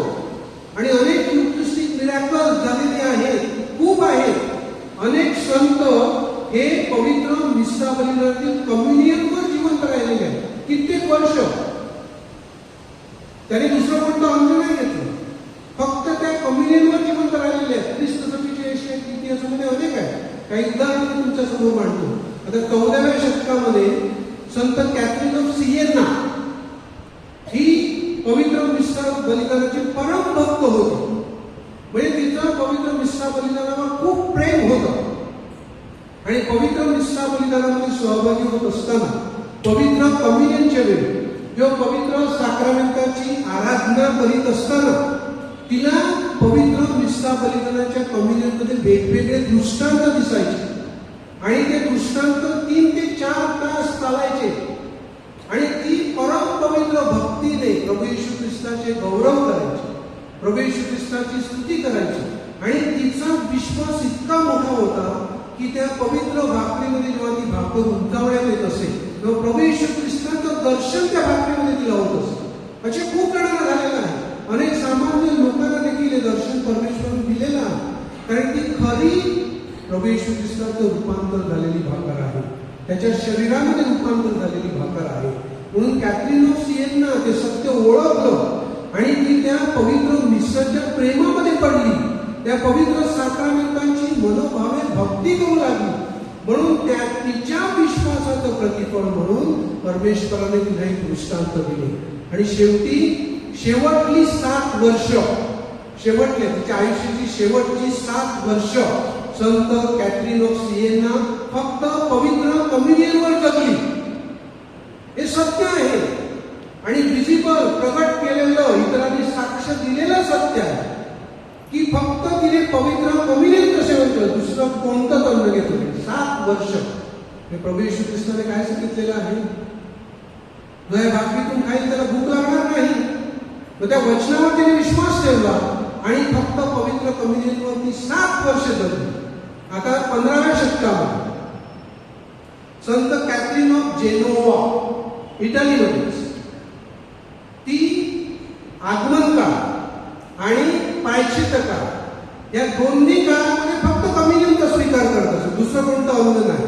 आणि अनेक युक्तिस्टिक मिरॅकल झालेले आहेत, खूप आहेत. अनेक संत हे पवित्र मिस्सा बलिदानातील कम्युनियनवर जिवंत राहिलेले आहेत. कित्येक वर्ष त्याने दुसरं कोणतं अंग नाही घेतलं, फक्त त्या कम्युनियनवर जिवंत राहिलेले आहेत. ख्रिस्त सभेच्या इतिहासामध्ये अनेक आहेत. काही उदाहरण तुमच्या समोर मांडतो. आता 14व्या शतकामध्ये संत कॅथरीन ऑफ सिएना ही पवित्र मिस्सा बलिदानाची परम भक्त होती. म्हणजे तिचं पवित्र मिस्सा बलिदानावर खूप प्रेम होतं. आणि पवित्र मिस्सा बलिदानामध्ये सहभागी होत असताना पवित्र कम्युनियनच्या वेळी किंवा पवित्र साक्रामेंटाची आराधना करीत असताना तिला पवित्र मिस्सा बलिदानाच्या कम्युनियनमध्ये वेगवेगळे दृष्टांत दिसायचे आणि ते दृष्टांत 3 ते 4 तास चालायचे आणि ती परम पवित्र भक्तीने प्रभू येशू ख्रिस्ताचे गौरव करायची, प्रभू येशू ख्रिस्ताची स्तुती करायची. आणि तिचा विश्वास इतका मोठा होता की त्या पवित्र भाकरीमध्ये जेव्हा ती भाकर उंचावण्यात येत असे तेव्हा प्रभू येशू ख्रिस्ताचं दर्शन त्या भाकरीमध्ये तिला होत असे. असे खूप जणांना झालेलं आहे. अनेक सामान्य लोकांना देखील हे दर्शन परमेश्वराने दिलेलं आहे. कारण ती खरी प्रभू येशू ख्रिस्ताचं रूपांतर झालेली भाकर आहे, त्याच्या शरीरामध्ये रूपांतर झालेली भाकर आहे. म्हणून कॅथरीन ऑफ सिएना ते सत्य ओळखलं आणि ती त्या पवित्र मिस्साच्या प्रेमामध्ये पडली, त्या पवित्र साक्रामेंटांची मनोभावे भक्ती करू लागली. म्हणून त्या तिच्या विश्वासाचं प्रतिफळ म्हणून परमेश्वराने तिला एक दृष्टांत दिले. आणि शेवटली 7 वर्ष, तिच्या आयुष्याची शेवटची 7 वर्ष संत कॅथरीन ऑफ सिएना फक्त पवित्र कम्युनियनवर जगली. हे सत्य आहे आणि विजिबल प्रगट केलेलं, इतरांनी साक्ष दिलेलं सत्य आहे की फक्त तिने पवित्र कम्युनियनचं सेवन केलं, दुसरं कोणतं अन्न घेतलं. 7 वर्ष हे प्रभू येशू ख्रिस्ताने काय सांगितलेलं आहे, जो या भाकरीतून खाईल त्याला भूक लागणार नाही. तर त्या वचनावर तिने विश्वास ठेवला आणि फक्त पवित्र कम्युनियनवरती 7 वर्ष जगली. आता 15व्या शतकामध्ये संत कॅथरीन ऑफ जेनोवा इटलीमध्ये ती आगमन काळ या दोन्ही काळामध्ये फक्त कम्युनियनचा स्वीकार करत असत, दुसरं कोणतं अन्न नाही.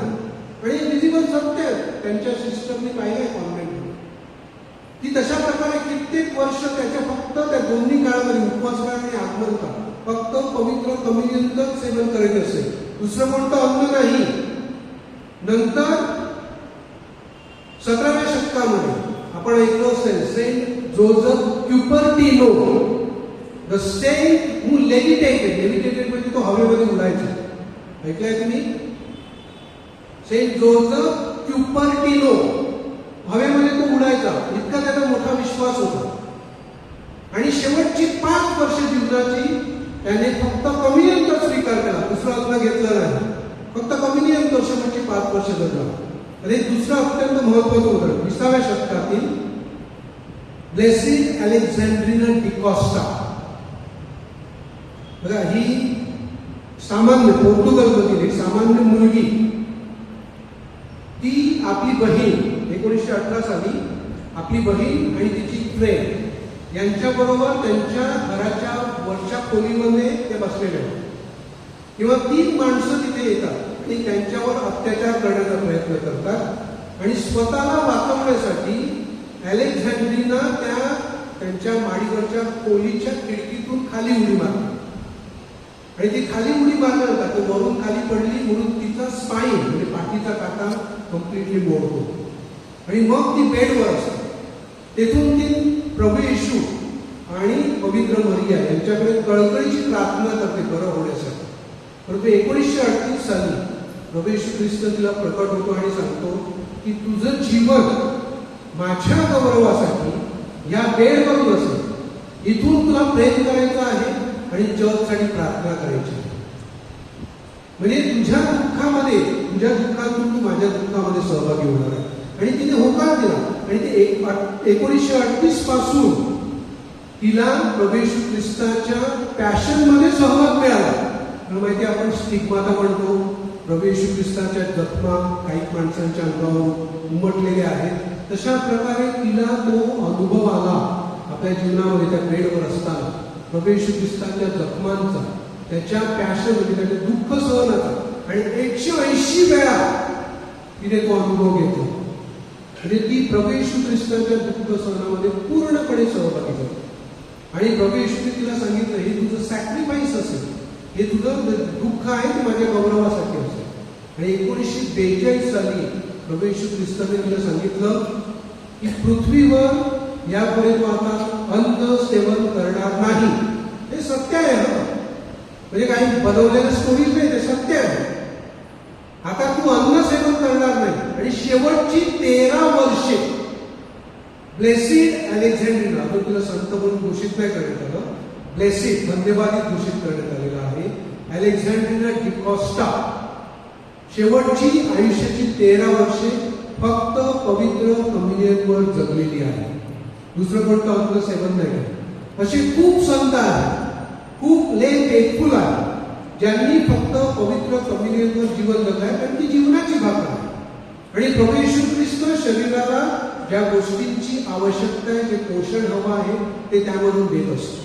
आणि विजिबल सत्य आहे, त्यांच्या सिस्टमने पाहिलंय कॉन्व्हेंटमध्ये की तशा प्रकारे कित्येक वर्ष त्याच्या फक्त त्या दोन्ही काळामध्ये उपवास काळ आणि आगमन काळ फक्त पवित्र कम्युनियनच सेवन करायचं असेल, दुसरं कोणतं अन्न नाही. नंतर 17व्या शतकामध्ये आपण ऐकलं असेल सेंट जोझफ क्युपर्टिनो, द सेंट हू लेव्हिटेटेड म्हणजे तो हवेमध्ये उडायचा. ऐकलंय तुम्ही? सेंट जोझफ क्युपर्टिनो, हवेमध्ये तो उडायचा, इतका त्याचा मोठा विश्वास होता. आणि शेवटची 5 वर्ष जीवनाची त्याने फक्त कम्युनियनचा स्वीकार केला, दुसरा अन्न घेतला नाही. फक्त कम्युनियन शेवटची 5 वर्ष जगला. आणि दुसरं अत्यंत महत्वाचं उदाहरण 20व्या शतकातील ब्लेसिड अलेक्झांड्रिना डिकॉस्टा. बघा, ही सामान्य पोर्तुगलमधील एक सामान्य मुलगी, ती आपली बहीण 1918 साली आपली बहीण आणि तिची फ्रेंड यांच्याबरोबर त्यांच्या घराच्या वरच्या खोलीमध्ये ते बसलेले होते. किंवा 3 माणसं तिथे येतात आणि त्यांच्यावर अत्याचार करण्याचा प्रयत्न करतात आणि स्वतःला वाचवण्यासाठी अलेक्झांड्रिना त्यांच्या माडीवरच्या खोलीच्या खिडकीतून खाली उडी मारली. आणि ती खाली उडी मारल्यानंतर तो वरून खाली पडली म्हणून तिचा स्पाईन म्हणजे पाठीचा काटा कम्प्लिटली मोडतो आणि मग ती बेडवर असते. तेथून ती प्रभू येशू आणि पवित्र मरिया यांच्याकडे कळकळीची प्रार्थना करते बरं होण्यासाठी. परंतु 1938 साली प्रभू येशू ख्रिस्त तिला प्रकट होतो आणि सांगतो की तुझं जीवन माझ्या गौरवासाठी या बेडवर असेल, इथून तुला प्रेम करायचं आहे आणि जगसाठी प्रार्थना करायची आहे. म्हणजे तुझ्या दुःखातून तू माझ्या दुःखामध्ये सहभागी होणार आहे. आणि तिने होकार दिला आणि ते 1938 पासून तिला प्रभू येशू ख्रिस्ताच्या पॅशन मध्ये सहभाग मिळाला. माहिती आपण स्टिग्माता म्हणतो, प्रभू येशू ख्रिस्ताच्या जखमा काही माणसांच्या अंगावर उमटलेले आहेत. तशा प्रकारे तिला तो अनुभव आला आपल्या जीवनामध्ये त्या बेडवर असताना प्रभू येशू ख्रिस्ताच्या जखमांचा, त्याच्या पॅशन म्हणजे त्याचे दुःख सहनाचा. आणि 180 वेळा तिने तो अनुभव घेतला. म्हणजे ती प्रभू येशू ख्रिस्ताच्या दुःख सहनामध्ये पूर्णपणे सहभागी झाली. आणि प्रभू येशूने तिला सांगितलं, हे तुझं सॅक्रिफाईस असेल, हे तुझं दुःख आहे ते माझ्या गौरवासाठी असेल. आणि 1942 साली प्रभू येशू ख्रिस्ताने तिला सांगितलं की पृथ्वीवर यापुढे तू आता अन्न सेवन करणार नाही. हे सत्य आहे, म्हणजे काही बनवलेलं स्टोरीज नाही, ते सत्य आहे. आता तू अन्न सेवन करणार नाही. आणि शेवटची 13 वर्षे ब्लेसिड अलेक्झांड्रिना, तो तिला संत म्हणून घोषित नाही करण्यात आलं, ब्लेसिड धन्यवादित घोषित करण्यात आलेला आहे. अलेक्झांड्रिना डिकॉस्टा शेवटची आयुष्याची 13 वर्षे फक्त पवित्र कम्युनियनवर जगलेली आहे. दुसरं कोणतं अन्न सेवन नाही. असे खूप संत आहेत, खूप फेथफुल आहेत, ज्यांनी फक्त पवित्र कम्युनियनवर जीवन जगलं आहे, कारण ती जीवनाची भाकर आहे. आणि प्रभू येशू ख्रिस्त शरीराला ज्या गोष्टींची आवश्यकता आहे, जे पोषण हवं आहे, ते त्यामधून देत असतो.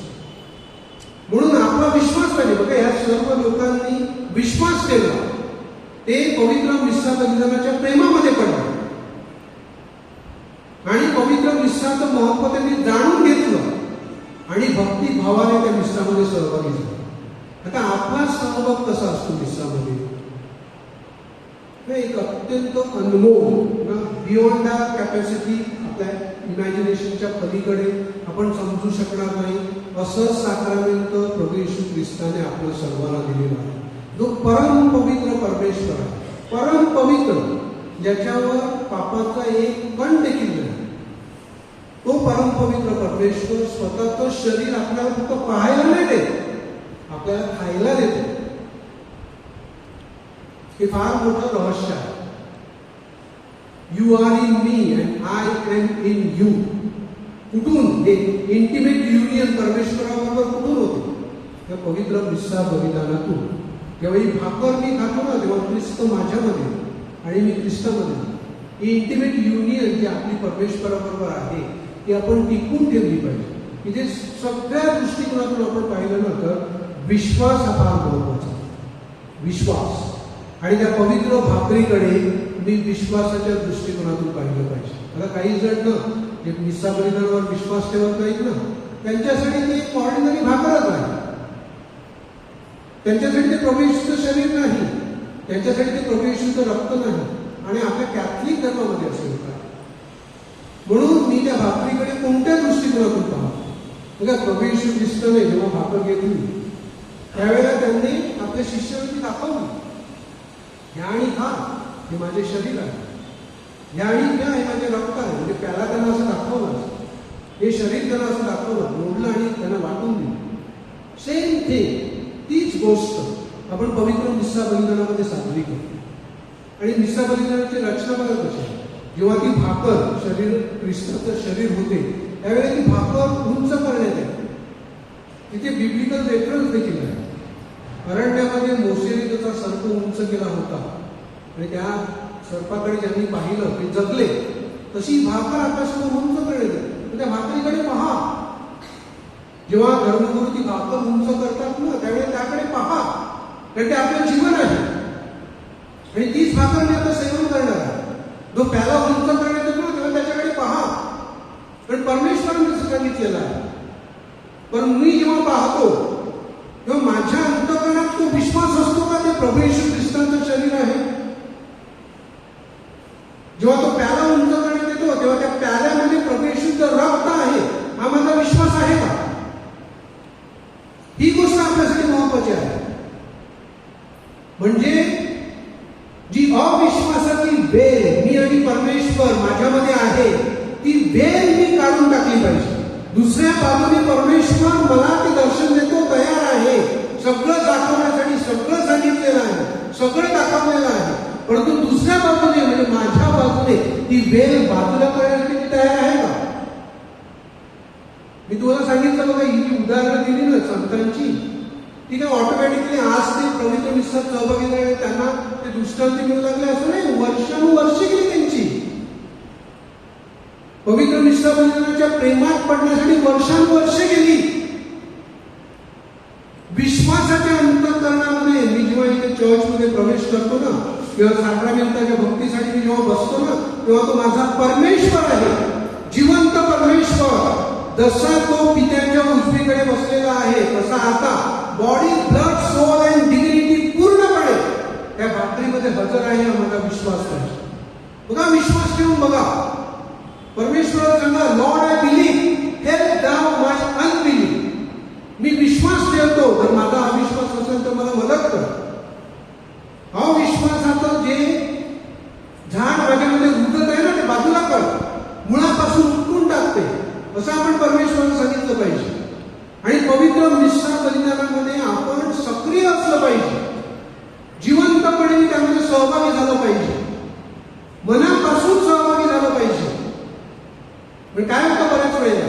म्हणून आपला विश्वास पाहिजे. बघा, या सर्व लोकांनी विश्वास ठेवला, ते पवित्र मिस्सा बलिदानाच्या प्रेमामध्ये पडले आणि पवित्र मिस्साचं महत्व त्यांनी जाणून घेतलं आणि भक्तिभावाने त्या मिस्सामध्ये सहभागी झाले. आता आपला सहभाग कसा असतो मिस्सामध्ये? एक अत्यंत अनमोल, बियॉन्ड द कॅपॅसिटी, आपल्या इमॅजिनेशनच्या पलीकडे आपण समजू शकणार नाही असं साक्रामेंट प्रभू येशू ख्रिस्ताने आपल्या सर्वांना दिलेला आहे. जो परम पवित्र परमेश्वर आहे, परम पवित्र, ज्याच्यावर पापाचा एक कण देखील नाही, तो परम पवित्र परमेश्वर स्वतःचं शरीर आपल्याला फक्त पाहायला नाही देत, आपल्याला खायला देतो. हे फार मोठं रहस्य आहे. You are in me and I am in you. कुठून हे इंटिमेट युनियन परमेश्वराबरोबर कुठून होते? त्या पवित्र मिस्सा बलिदानातून. जेव्हा ही भाकर मी खातो ना, तेव्हा ख्रिस्त माझ्यामध्ये आणि मी ख्रिस्तामध्ये. ही इंटिमेट युनियन जी आपली परमेश्वराबरोबर आहे, ती आपण टिकून ठेवली पाहिजे. की जे सगळ्या दृष्टिकोनातून आपण पाहिलं ना, तर विश्वास हा फार महत्वाचा. विश्वास. आणि त्या पवित्र भाकरीकडे मी विश्वासाच्या दृष्टिकोनातून पाहिलं पाहिजे. आता काही जण ना जे मिसा बलिदानावर विश्वास ठेवत नाहीत ना, त्यांच्यासाठी ते एक ऑर्डिनरी भाकरच आहे. त्यांच्यासाठी ते प्रभू येशूचं शरीर नाही, त्यांच्यासाठी ते प्रभू येशूचं रक्त नाही. आणि आपल्या कॅथलिक धर्मामध्ये असेल का? म्हणून मी त्या भाकरीकडे कोणत्या दृष्टिकोनातून पाहतो. बघा, प्रभू येशू ख्रिस्ताने जेव्हा भाकर घेतली त्यावेळेला त्यांनी आपल्या शिष्यावरती दाखवली, घ्या आणि खा, हे माझे शरीर आहे. घ्या आणि घ्या, हे माझे रक्त आहे. म्हणजे त्याला त्यांना असं दाखवलं, हे शरीर त्यांना असं दाखवलं, मोडलं आणि त्यांना वाटून दिलं. सेम थिंग, तीच गोष्ट आपण पवित्र मिस्सा बलिदानामध्ये साजरी करतो. आणि मिस्सा बलिदानाची रचना बघा कशी आहे. जेव्हा ती भाकर शरीर ख्रिस्ताचं शरीर होते त्यावेळेला ती भाकर उंच करण्यात येते. तिथे बिब्लिकल रेफरन्स देखील आहे. अरण्यामध्ये मोसेने त्याचा सर्प उंच केला होता आणि त्या सर्पाकडे ज्यांनी पाहिलं ते जगले. तशी भाकर आकाशावर उंच करण्यात येते. त्या भाकरीकडे पहा. जेव्हा धर्मगुरू ती भाकर उंच करतात ना त्यावेळेला त्याकडे पहा, कारण ते आपलं जीवन आहे. आणि तीच भाकर मी आता सेवन करणार आहे. जो प्याला उंच करण्यात येतो ना तेव्हा त्याच्याकडे पहा, कारण परमेश्वराने तसं सांगितलेलं आहे. पण मी जेव्हा पाहतो तेव्हा माझ्या अंतःकरणात तो विश्वास असतो का ते प्रभू येशू ख्रिस्ताचं शरीर आहे. जेव्हा तो प्याला उंच करण्यात येतो तेव्हा त्या प्याल्यामध्ये प्रभू येशूचं रक्त आहे, हा माझा विश्वास आहे का? ही गोष्ट आपल्यासाठी महत्वाची आहे. म्हणजे जी अविश्वासाची वेल मी आणि परमेश्वर माझ्यामध्ये आहे ती वेल मी काढून टाकली पाहिजे. दुसऱ्या बाजूने परमेश्वर मला ते दर्शन देतो, तयार आहे, सगळं दाखवण्यासाठी सगळं सांगितलेलं आहे, सगळं दाखवलेलं आहे. परंतु दुसऱ्या बाजूने म्हणजे माझ्या बाजूने ती वेल बाजूला करण्यासाठी मी तयार आहे का? मी तुम्हाला सांगितलं बघा, ही जी उदाहरणं दिली ना संतांची, ती काय ऑटोमॅटिकली आज ते पवित्र मिस्सात सहभागी झाले त्यांना ते दृष्टांत मिळू लागले असं नाही. वर्षानुवर्ष गेली त्यांची पवित्र मिस्सा बलिदानाच्या प्रेमात पडण्यासाठी, वर्षानुवर्ष गेली. विश्वासाच्या अंतःकरणामध्ये मी जेव्हा इथे चर्चमध्ये प्रवेश करतो ना किंवा साक्रामेंटाच्या भक्तीसाठी मी जेव्हा बसतो ना तेव्हा तो माझा परमेश्वर आहे, जिवंत परमेश्वर. जसा तो पित्याच्या उजवीकडे बसलेला आहे तसा आता body, blood, soul and dignity पूर्णपणे त्या भाकरीमध्ये हजर आहे, हा माझा विश्वास आहे. बघा, विश्वास ठेवून बघा. परमेश्वराला सांगा, लॉर्ड आय बिलीव्ह, हेल्प दाउ माय अनबिलीव्ह. मी विश्वास ठेवतो, जर माझा अविश्वास असेल तर मला मदत कर. अविश्वासाचं जे झाड माझ्यामध्ये रुजत आहे ना ते बाजूला कर, मुळापासून उपटून टाकते, असं आपण परमेश्वराला सांगितलं पाहिजे. आणि पवित्र मिस्सा बलिदानामध्ये आपण सक्रिय असलं पाहिजे, जिवंतपणे त्यामध्ये सहभागी झालं पाहिजे, मनापासून सहभागी झालं पाहिजे. म्हणजे काय होतं बऱ्याच वेळेला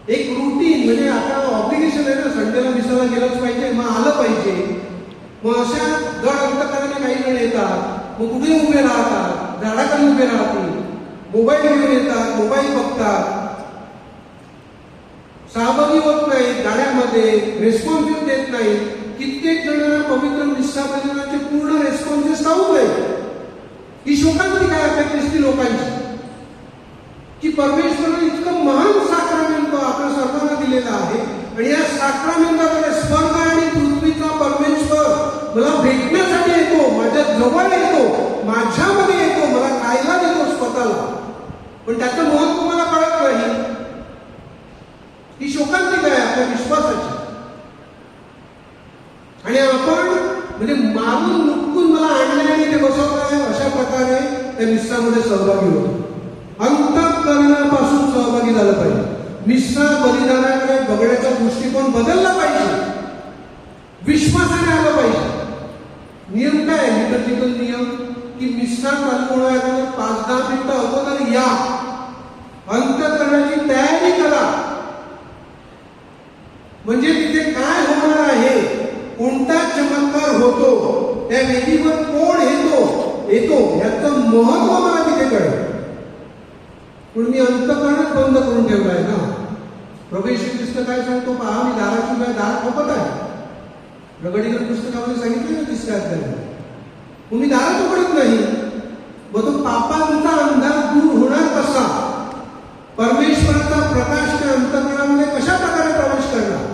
एक रुटीन, म्हणजे आता ऑब्लिगेशन आहे ना, संडेला मिसाला गेलंच पाहिजे, मग आलं पाहिजे. मग अशा गड अंतःकरणाने काही जण येतात, मग कुठे उभे राहतात, झाडाखाली उभे राहतील, मोबाईल घेऊन येतात, मोबाईल बघतात, सहभागी होत नाही, गाड्यामध्ये रेस्पॉन्सिव्ह देत नाही. कित्येक जणांना पवित्र मिस्सा बलिदानाचे पूर्ण रेस्पॉन्सेस ठाऊक नाही. ही शोकांती काय आपल्या ख्रिस्ती लोकांची, की परमेश्वराने इतकं महान साक्रामेंट आपल्या सर्वांना दिलेला आहे आणि या साक्रामेंटामध्ये स्वर्ग आणि पृथ्वीचा परमेश्वर मला भेटण्यासाठी येतो, माझ्या जवळ येतो, माझ्यामध्ये येतो, मला खायला देतो स्वतःला. पण त्याचं महत्व मला कळत नाही. ही शोकांती काय आपल्या विश्वासाची. आणि आपण म्हणजे मारून नुकून मला आणले आणि ते बसवलं अशा प्रकारे त्या मिस्सामध्ये सहभागी होतो. अंतःकरणापासून सहभागी झालं पाहिजे. मिस्सा बलिदानाकडे बघण्याचा दृष्टिकोन बदलला पाहिजे, विश्वासाने आलं पाहिजे. नियम काय आहे, लिटर्जिकल नियम, की मिस्सा चालू होण्याअगोदर 5-10 मिनिटं अगोदर या, अंतःकरणाची तयारी करा. म्हणजे तिथे काय होणार आहे, कोणता चमत्कार होतो, त्या वेदीवर कोण येतो याचं महत्व मला तिथे कळेल. पण मी अंतःकरणच बंद करून ठेवलाय ना. प्रभू येशू ख्रिस्त काय सांगतो, पहा मी दाराची दार ठोकत आहे, प्रकटीकरण पुस्तकामध्ये सांगितलं ना 3ऱ्या अध्यायामध्ये, तुम्ही दारात उघडत नाही, मग तो पापांचा अंधार दूर होणार कसा? परमेश्वराचा प्रकाश त्या अंतःकरणामध्ये कशा प्रकारे प्रवेश करणार?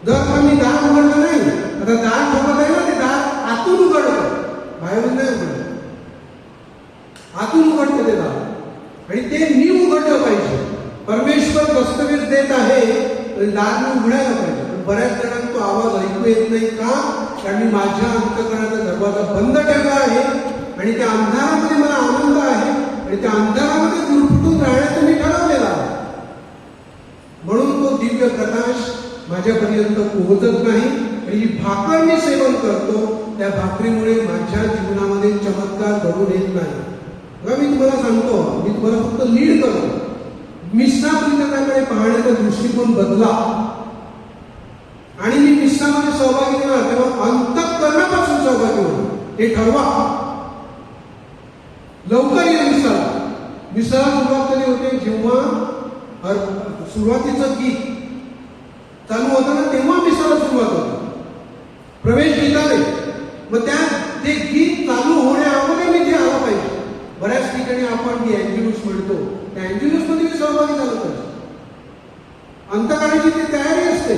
जर आम्ही दार उघडलं नाही, आता दार ठोकत आहे ना, ते दार आतून उघडतं, बाहेरून नाही उघडत, आतून उघडतं ते दार, आणि ते मी उघडलं पाहिजे. परमेश्वर दस्तवेज देत आहे तर दार मी उघडायला पाहिजे. पण बऱ्याच जणांना तो आवाज ऐकू येत नाही का? कारण मी माझ्या अंतःकरणाचा दरवाजा बंद ठेवला आहे आणि त्या अंधारामध्ये मला आनंद आहे आणि त्या अंधारामध्ये गुरफटून राहण्याचं मी ठरवलेलं आहे. म्हणून तो दिव्य प्रकाश माझ्यापर्यंत पोहोचत नाही आणि जी भाकर मी सेवन करतो त्या भाकरीमुळे माझ्या जीवनामध्ये चमत्कार घडून येत नाही. बघा, मी तुम्हाला सांगतो, मी तुम्हाला फक्त लीड करतो. मिश्राकडे पाहण्याचा दृष्टिकोन बदला आणि मी मिश्रामध्ये सहभागी होणार तेव्हा अंतःकरणापासून सहभागी होणार हे ठरवा. लवकर ये मिश्राला. मिश्राला सुरुवात कधी होते? जेव्हा सुरुवातीचं गीत चालू होतं ना, तेव्हा मिश्राला सुरुवात होते. प्रवेश गीताने मग त्या ते गीत चालू होण्याअगोदर मी ते आलं पाहिजे. बऱ्याच ठिकाणी आपण ती अँज्युलस म्हणतो, त्या अँज्युलस मध्ये मी सहभागी झालो पाहिजे. अंतःकरणाची ती तयारी असते.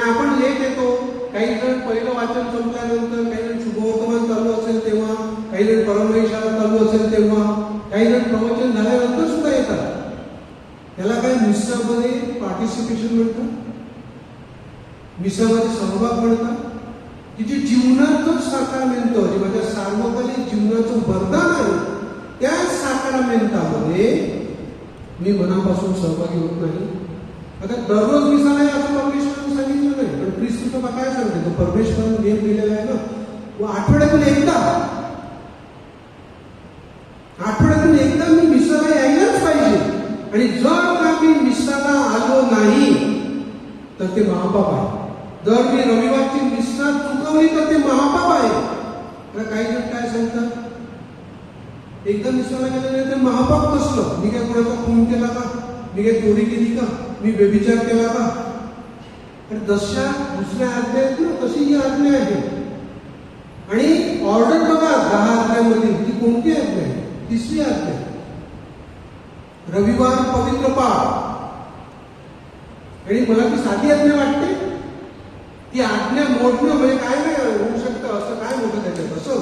आपण लेट येतो, काही जण पहिलं वाचन संपल्यानंतर, काही जण शुभवर्तमान चालू असेल तेव्हा, काही जण परमवेश शाळा चालू असेल तेव्हा, काही जण प्रवचन झाल्यानंतर सुद्धा येतात. त्याला काय मिश्रामध्ये पार्टिसिपेशन म्हणतात, मिश्रामध्ये सहभाग म्हणतात. तिचे जीवनाचं साकारमेंट, जे माझ्या सार्वकालिक जीवनाचं वरदान आहे, त्या साकारमेंटामध्ये मी मनापासून सहभागी होत नाही. आता दररोज मिसा नाही असं परमेश्वराने सांगितलं नाही, पण ख्रिस्त काय सांगते? तो परमेश्वराने नियम दिलेला आहे ना, व आठवड्यातून एकदा मी मिसाला यायलाच पाहिजे. आणि जर का मी मिसाला आलो नाही तर ते महापाप आहे. जर मी रविवारची मिसळ चुकवली तर ते महापाप आहे. तर काही जण काय सांगतात? एकदा मिसळला गेलं नाही तर महापाप कसलं? मी काय कोणाचा खून केला का? मी काय चोरी केली का? मी व्यभिचार केला का? तर जशा दुसऱ्या आज्ञा आहेत ना, तशी ही आज्ञा आहे. आणि ऑर्डर बघा 10 आज्ञांमध्ये ती कोणती आज्ञा आहे? 3री आज्ञा. रविवार पवित्र पाळ. आणि मला ती साधी आज्ञा वाटते. ती आज्ञा मोडणं म्हणजे काय नाही होऊ शकतं, असं काय मोठं त्याच्यात असं.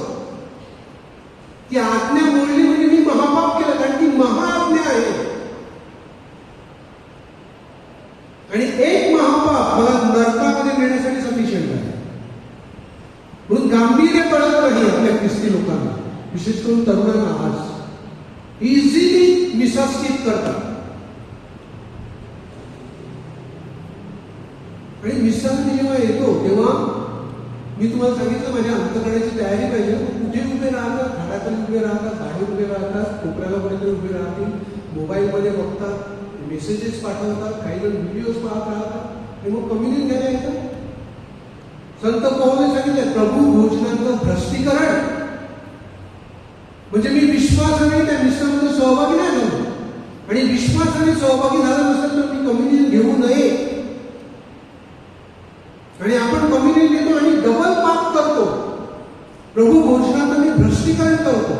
ती आज्ञा मोडली म्हणजे मी महापाप केलं, कारण ती महाआज्ञा आहे. आणि एक महापाप मला नरकामध्ये नेण्यासाठी सफिशियंट आहे. म्हणून गांभीर्य कळत नाही आपल्या ख्रिस्ती लोकांना, विशेष करून तरुणांना. आज इझिली मिसा स्किप करतात. आणि मिसाला जेव्हा येतो तेव्हा मी तुम्हाला सांगितलं माझ्या अंतःकरणाची तयारी पाहिजे. कुठे उभे राहतात? झाडाखाली उभे राहतात, बाहेर उभे राहतात, कोपऱ्याला कुठेतरी उभे राहतील, मोबाईलमध्ये बघतात, मेसेजेस पाठवतात, काही जण व्हिडिओज पाहत राहतात आणि मग कम्युनियन घ्यायला येतात. संत पौलाने सांगितलं प्रभू भोजनाचं भ्रष्टीकरण म्हणजे मी विश्वासाने त्या मिश्रामध्ये सहभागी नाही झालो. आणि विश्वासाने सहभागी झाला नसेल तर मी कम्युनियन घेऊ नये. आणि आपण कम्युनियन घेतो आणि डबल पाप करतो. प्रभू भोजनाचं मी भ्रष्टीकरण करतो.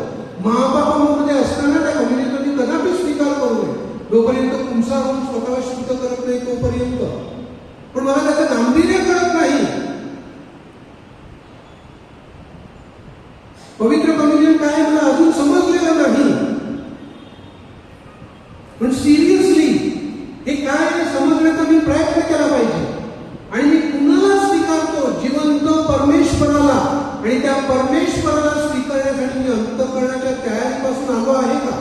महापापामध्ये असताना त्या कम्युनियनचा मी कदापि स्वीकार करू नये. जोपर्यंत पुंसा होऊन स्वतःला शुद्ध करत नाही तोपर्यंत. पण मला त्याचं गांभीर्य कळत नाही. पवित्र कम्युनियन काय मला अजून समजलेलं नाही. पण सिरियसली हे काय हे समजण्याचा मी प्रयत्न केला पाहिजे. आणि मी कुणाला स्वीकारतो? जिवंत परमेश्वराला. आणि त्या परमेश्वराला स्वीकारण्यासाठी मी अंतःकरणाच्या तयारीपासून आलो आहे का?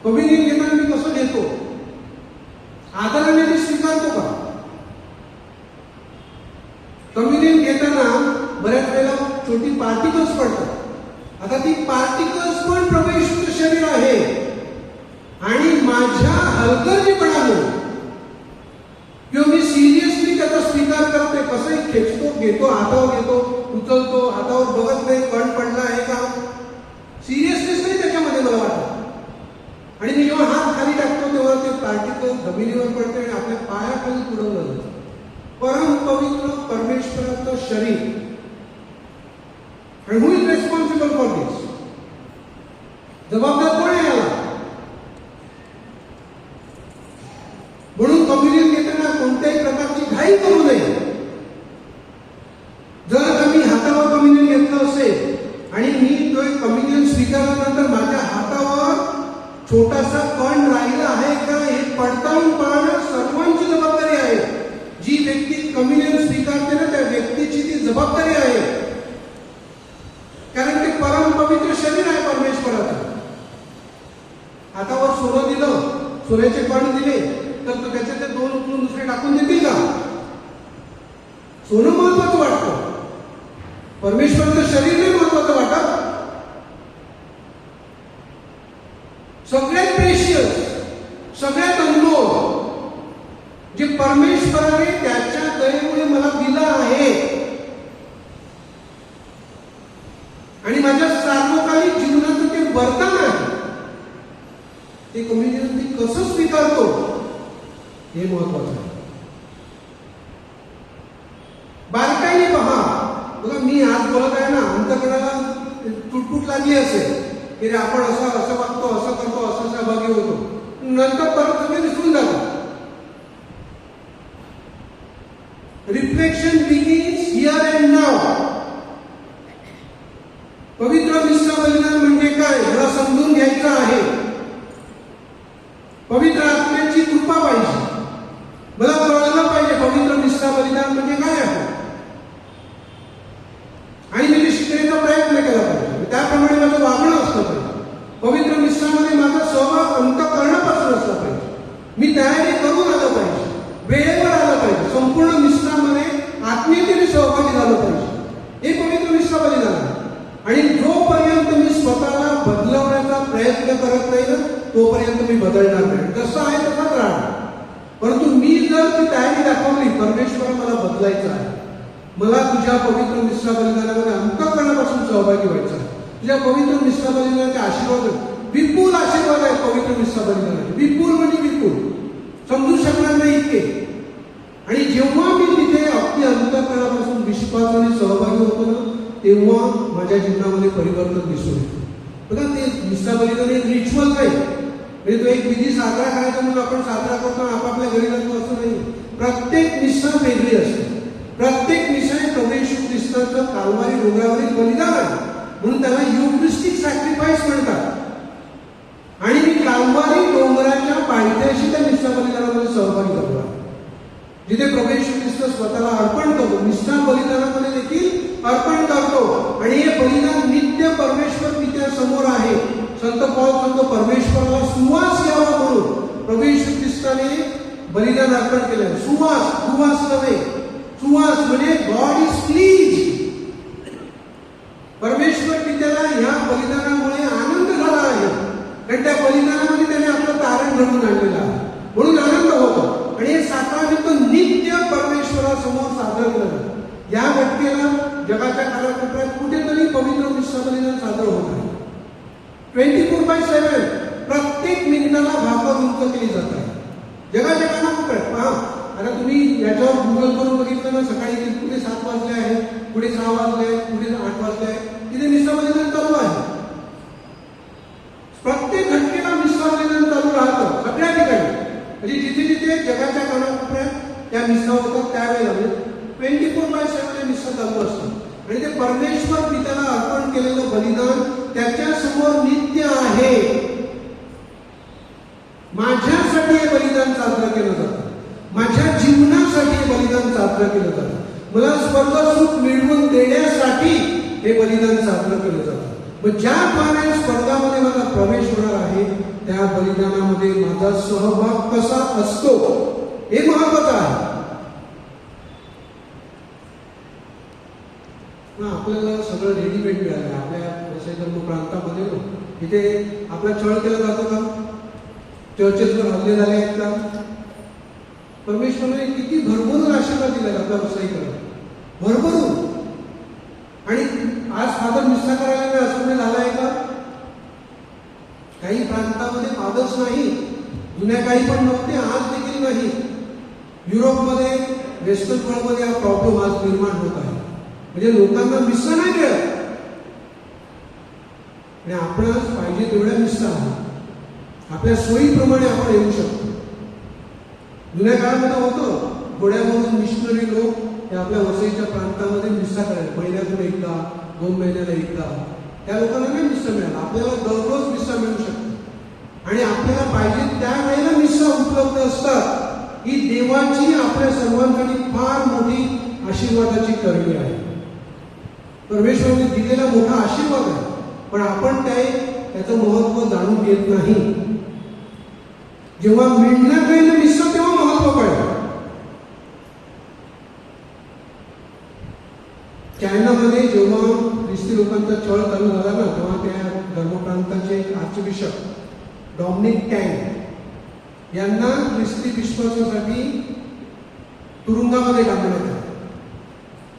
कम्युनियन घेताना मी कसं घेतो? आदराने मी स्वीकारतो का? कम्युनियन घेताना बऱ्याच वेळेला छोटी पार्टिकल्स पडतात. आता ती पार्टिकल्स पण प्रभू शरीर आहे. आणि माझ्या हलगर्जीपणाने किंवा मी सिरियसली त्याचा स्वीकार करते. कसंही खेचतो, घेतो, हातावर घेतो, उचलतो, हातावर बघत नाही कण पडला आहे का, सिरियसनेस नाही त्याच्यामध्ये मला वाटत. आणि मी जेव्हा हात खाली टाकतो तेव्हा ते पार्टिकल जमिनीवर पडते आणि आपल्या पायाखाली तुडवलं जातं. परम पवित्र परमेश्वराचं शरीर. आणि हु इज रेस्पॉन्सिबल फॉर दिस? जबाबदार कोण आहे याला? म्हणून कम्युनियन घेताना कोणत्याही प्रकारची घाई करू नये. जर का मी हातावर कम्युनियन घेतलं असेल आणि मी तो कम्युनियन स्वीकारल्यानंतर माझ्या हातावर छोटासा कण राहिला आहे का हे पडताळून पाहणं सर्वांची जबाबदारी आहे. जी व्यक्ती कम्युनियन स्वीकारते ना त्या व्यक्तीची ती जबाबदारी आहे. कारण ते परम पवित्र शरीर आहे परमेश्वराचं. हातावर सोनं दिलं, सोन्याचे कण दिले, तर तो त्याच्यात दोन उचलून दुसरे टाकून देतील का? सोनं महत्वाचं वाटतं, परमेश्वराचं शरीर नाही महत्वाचं वाटत. सगळ्यात प्रेशियस, सगळ्यात अनमोल जे परमेश्वराने त्याच्या दयेमुळे मला दिलं आहे आणि माझ्या सार्वकालिक जीवनाचं ते वरदान आहे, ते कम्युनियन मी कसं स्वीकारतो हे महत्वाचं आहे. बारकाईने पहा. बघा, मी आज बोलत आहे ना, अंतकरणाला तुटफूट लागली असेल की रे आपण असं वागतो, असं करतो, असं सहभागी होतो, नंतर परत सगळे विसरून जातो. Reflection begins here and now. पवित्र मिश्र बलिदान म्हणजे काय मला समजून घ्यायचं आहे. पवित्र आत्म्याची कृपा पाहिजे, मला कळलं पाहिजे पवित्र मिश्र बलिदान म्हणजे काय आहे आणि मी शिकण्याचा प्रयत्न केला पाहिजे. त्याप्रमाणे माझं वागणं असलं पाहिजे. पवित्र मिश्रामध्ये माझा सहभाग अंतःकरणापासून असला पाहिजे. मी तयारी करून आलं पाहिजे, वेळेवर आलं पाहिजे, संपूर्ण मिश्रामध्ये आत्मीयतेने सहभागी झालं पाहिजे. हे पवित्र मिश्र बलिदान आहे. आणि जोपर्यंत मी स्वतःला बदलवण्याचा प्रयत्न करत नाही ना तोपर्यंत मी बदलणार नाही. जसं आहे तसाच राहणार. परंतु मी जर ती तयारी दाखवली, परमेश्वर मला बदलायचं आहे, मला तुझ्या पवित्र मिश्र बलिदानामध्ये अंतःकरणापासून सहभागी व्हायचं आहे, तुझ्या पवित्र मिश्र बलिदानाचे आशीर्वाद, विपुल आशीर्वाद आहेत पवित्र मिश्र बलिदानाचे. विपुल म्हणजे विपुल, समजू शकणार नाही इतके. आणि जेव्हा मी तिथे अगदी अंतःकरणापासून विश्वासाने सहभागी होतो ना तेव्हा माझ्या जीवनामध्ये परिवर्तन दिसून येतं. बघा, ते मिश्र बलिदान एक रिच्युअल नाही, म्हणजे तो एक विधी साजरा करायचा म्हणून आपण साजरा करतो आपापल्या घरी जातो असं नाही. प्रत्येक मिश्रा वेगळी असते. प्रत्येक मिश्र प्रभू येशू ख्रिस्ताचं काल्वारी डोंगरावरील बलिदान आहे, म्हणून त्याला युक्रिस्टिक सॅक्रिफाईस म्हणतात. आणि मी काल्वारी डोंगराच्या पायथ्याशी त्या मिश्र बलिदानामध्ये सहभागी झालो आहे, जिथे प्रभू येशू ख्रिस्त स्वतःला अर्पण करतो. मिश्र बलिदानामध्ये देखील अर्पण करतो आणि हे बलिदान नित्य परमेश्वर पित्या समोर आहे. संत पौल सांगतो परमेश्वराला सुवास यावा म्हणून प्रभू येशू ख्रिस्ताने बलिदान अर्पण केलं. सुवास, दुवास नव्हे, सुवास म्हणजे गॉड इज प्लीज. परमेश्वर पित्याला ह्या बलिदानामुळे आनंद झाला आहे, कारण त्या बलिदानामध्ये त्याने आपलं तारण घडवून आणलेलं आहे, म्हणून आनंद होतो. आणि हे साक्रामेंट नित्य परमेश्वरासमोर सादर केलं. या घटनेला जगाच्या कानाकोपऱ्यात कुठेतरी पवित्र मिश्र बलिदान सादर होत आहे. 24/7 प्रत्येक मिनिटाला भाकर उंच केली जात आहे जगाच्या कानाकोपऱ्यात. पहा, आता तुम्ही याच्यावर गुगल करून बघितलं ना, सकाळी कुठे 7 वाजले आहे, कुठे 6 वाजले आहे, कुठे 8 वाजले आहे, तिथे मिश्र बलिदान चालू आहे. प्रत्येक घटनेला मिश्र बलिदान चालू राहतं सगळ्या ठिकाणी. म्हणजे जिथे जिथे जगाच्या कानाकोपऱ्यात त्या मिश्र होतात त्यावेळेला 24/7 मिश्र चालू असतं. आणि ते परमेश्वर पित्याला अर्पण केलेलं बलिदान त्याच्या समोर नित्य आहे. माझ्यासाठी हे बलिदान साजरं केलं जातं, माझ्या जीवनासाठी हे बलिदान साजरं केलं जातं, मला स्वर्ग सुख मिळवून देण्यासाठी हे बलिदान साजरं केलं जातं. मग ज्या प्रमाणे स्वर्गामध्ये माझा प्रवेश होणार आहे त्या बलिदानामध्ये माझा सहभाग कसा असतो हे महत्वाचं आहे. आपल्याला सगळं रेडीमेड मिळालं. आपल्या धर्म प्रांतामध्ये इथे आपला छळ केला जातो का? चर्चेसवर हल्ले झाले आहेत का? परमेश्वराने किती भरभरून आशीर्वाद दिला आपल्या वसाईकडे, भरभरून. आणि आज फादर निष्ठा करायला असं नाही झालं आहे का? काही प्रांतामध्ये फादर्स नाही, जुन्या काही पण नव्हते, आज देखील नाही. युरोपमध्ये वेस्टर्न वर्ल्डमध्ये हा प्रॉब्लेम आज निर्माण होत आहे. म्हणजे लोकांना मिस्सा नाही मिळत आणि आपणास पाहिजे तेवढ्या मिस्सा आहे. आपल्या सोयीप्रमाणे आपण येऊ शकतो. जुन्या काळामध्ये होतं, घोड्यावरून मिशनरी लोक हे आपल्या वसईच्या प्रांतामध्ये मिस्सा करायचे. महिन्यातून एकदा, 2 महिन्याला एकदा. त्या लोकांना नाही मिस्सा मिळाला. आपल्याला दररोज मिस्सा मिळू शकतो आणि आपल्याला पाहिजे त्या वेळेला मिस्सा उपलब्ध असतात. ही देवाची आपल्या सर्वांसाठी फार मोठी आशीर्वादाची करणी आहे. परमेश्वराने दिलेला मोठा आशीर्वाद आहे, पण आपण त्याचं महत्व जाणून घेत नाही. जेव्हा मिळणार नाही ना मिस्सा तेव्हा महत्व कळेल. चायनामध्ये जेव्हा ख्रिस्ती लोकांचा छळ चालू झाला ना, तेव्हा त्या धर्मप्रांताचे आर्चबिशप डॉमिनिक टँग यांना ख्रिस्ती विश्वासासाठी तुरुंगामध्ये टाकण्यात आले.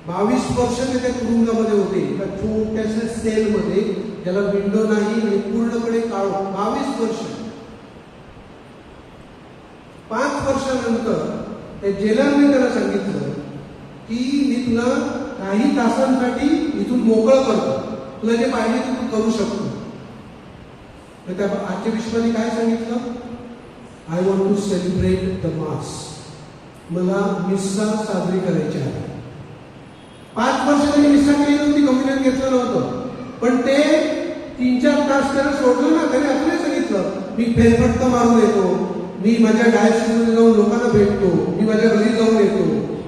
22 वर्ष ते त्या तुरुंगामध्ये होते, एका छोट्याशा सेलमध्ये, ज्याला विंडो नाही आणि पूर्णपणे काळो. 22 वर्ष. 5 वर्षानंतर त्या जेलरने त्याला सांगितलं की मी तुला काही तासांसाठी इथून मोकळं करतो, तुला जे पाहिजे ते तू करू शकतो. तर त्या आर्चबिशपाने काय सांगितलं? I want to celebrate the mass. मला मिस्सा साजरी करायची आहे. 5 वर्ष त्यांनी मिस्सा केली नव्हती, कम्युनियन घेतलं नव्हतं, पण ते 3-4 तास त्याला सोडलं ना. त्याने असं नाही सांगितलं मी फेरफटका मारून येतो, मी माझ्या डायस्ट्रीमध्ये जाऊन लोकांना भेटतो, मी माझ्या घरी जाऊन येतो,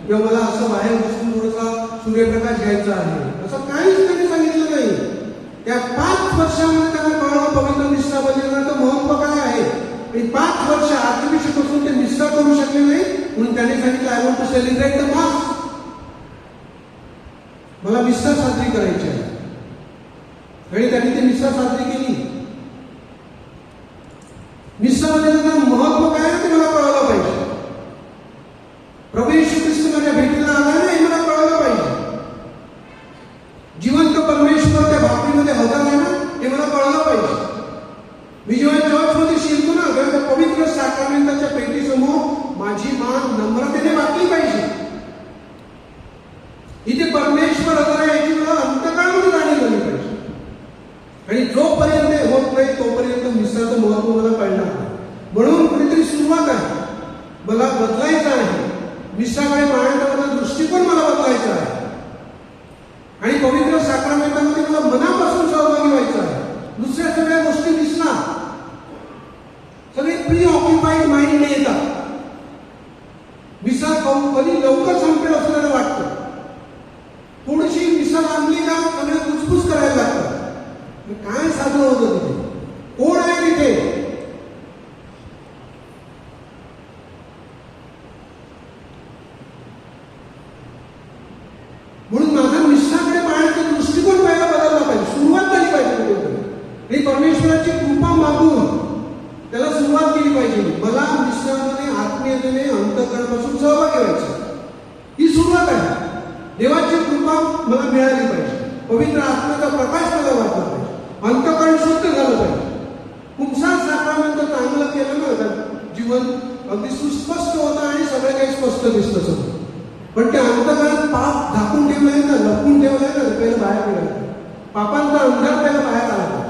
किंवा मला असं बाहेर बसून थोडासा सूर्यप्रकाश घ्यायचा आहे, असं काहीच त्यांनी सांगितलं नाही. त्या 5 वर्षामध्ये त्यांना कळलं पवित्र मिस्सा बदलण्याचं महत्व काय आहे. आणि 5 वर्ष आर्चबिशप असून ते मिस्सा करू शकले नाही, म्हणून त्यांनी सांगितलं I want to celebrate the mass. मला मिस्सा साजरी करायची आहे. आणि त्यांनी ती मिस्सा साजरी केली. मिस्सा बदलण्याचं महत्व काय ते मला कळलं पाहिजे. प्रभू येशू ख्रिस्त माझ्या भेटीला आला नाही हे मला कळलं पाहिजे. जिवंत परमेश्वर त्या भाकरीमध्ये हजर आहे ना हे मला कळलं पाहिजे. मी जेव्हा चर्चमध्ये शिरतो ना, तेव्हा त्या पवित्र साक्रामेंटाच्या पेटीसमोर माझी मान नम्रतेने वाकली पाहिजे. इथे परमेश्वर हजर आहे याची मला अंतकाळमध्ये जाणीव झाली पाहिजे. आणि जोपर्यंत होत नाही तोपर्यंत मिस्साचं महत्व मला कळणार नाही. म्हणून कुठेतरी सुरुवात आहे. मला बदलायचं आहे. मिस्साकडे पाहण्याचा माझा दृष्टिकोन मला बदलायचा आहे. आणि पवित्र साक्रामेंटामध्ये मला मनापासून सहभागी व्हायचं आहे. दुसऱ्या सगळ्या गोष्टी दिसणार. सगळे प्री ऑक्युपाईड माइंडने येतात. मिसा कधी लवकर संपेल असं त्याला वाटतं. थोडीशी मिसा आणली का सगळे कुचकुच करायला लागतात. काय साधन होतं तिथे? कोण आहे तिथे? म्हणून माझा मिस्साकडे पाहण्याचा दृष्टिकोन पहिला बदलला पाहिजे. सुरुवात झाली पाहिजे कुठेतरी. आणि परमेश्वराची कृपा मागून त्याला सुरुवात केली पाहिजे. मला मिस्सामध्ये आत्मीयतेने अंतःकरणापासून सहभागी व्हायचं. ही सुरुवात आहे. देवाची कृपा मला मिळाली पाहिजे. पवित्र आत्म्याचा प्रकाश मला वाटला पाहिजे. अंतःकरण शुद्ध झालं पाहिजे. पुंसा साक्रामेंट चांगलं केलं ना तर जीवन अगदी सुस्पष्ट होतं आणि सगळं काही स्पष्ट दिसतं सगळं. पण त्या अंतःकरणात पाप झाकून ठेवलंय ना, लपून ठेवलंय ना, पहिलं बाहेर पडायचं. पापांचा अंधार पहिला बाहेर आला पाहिजे.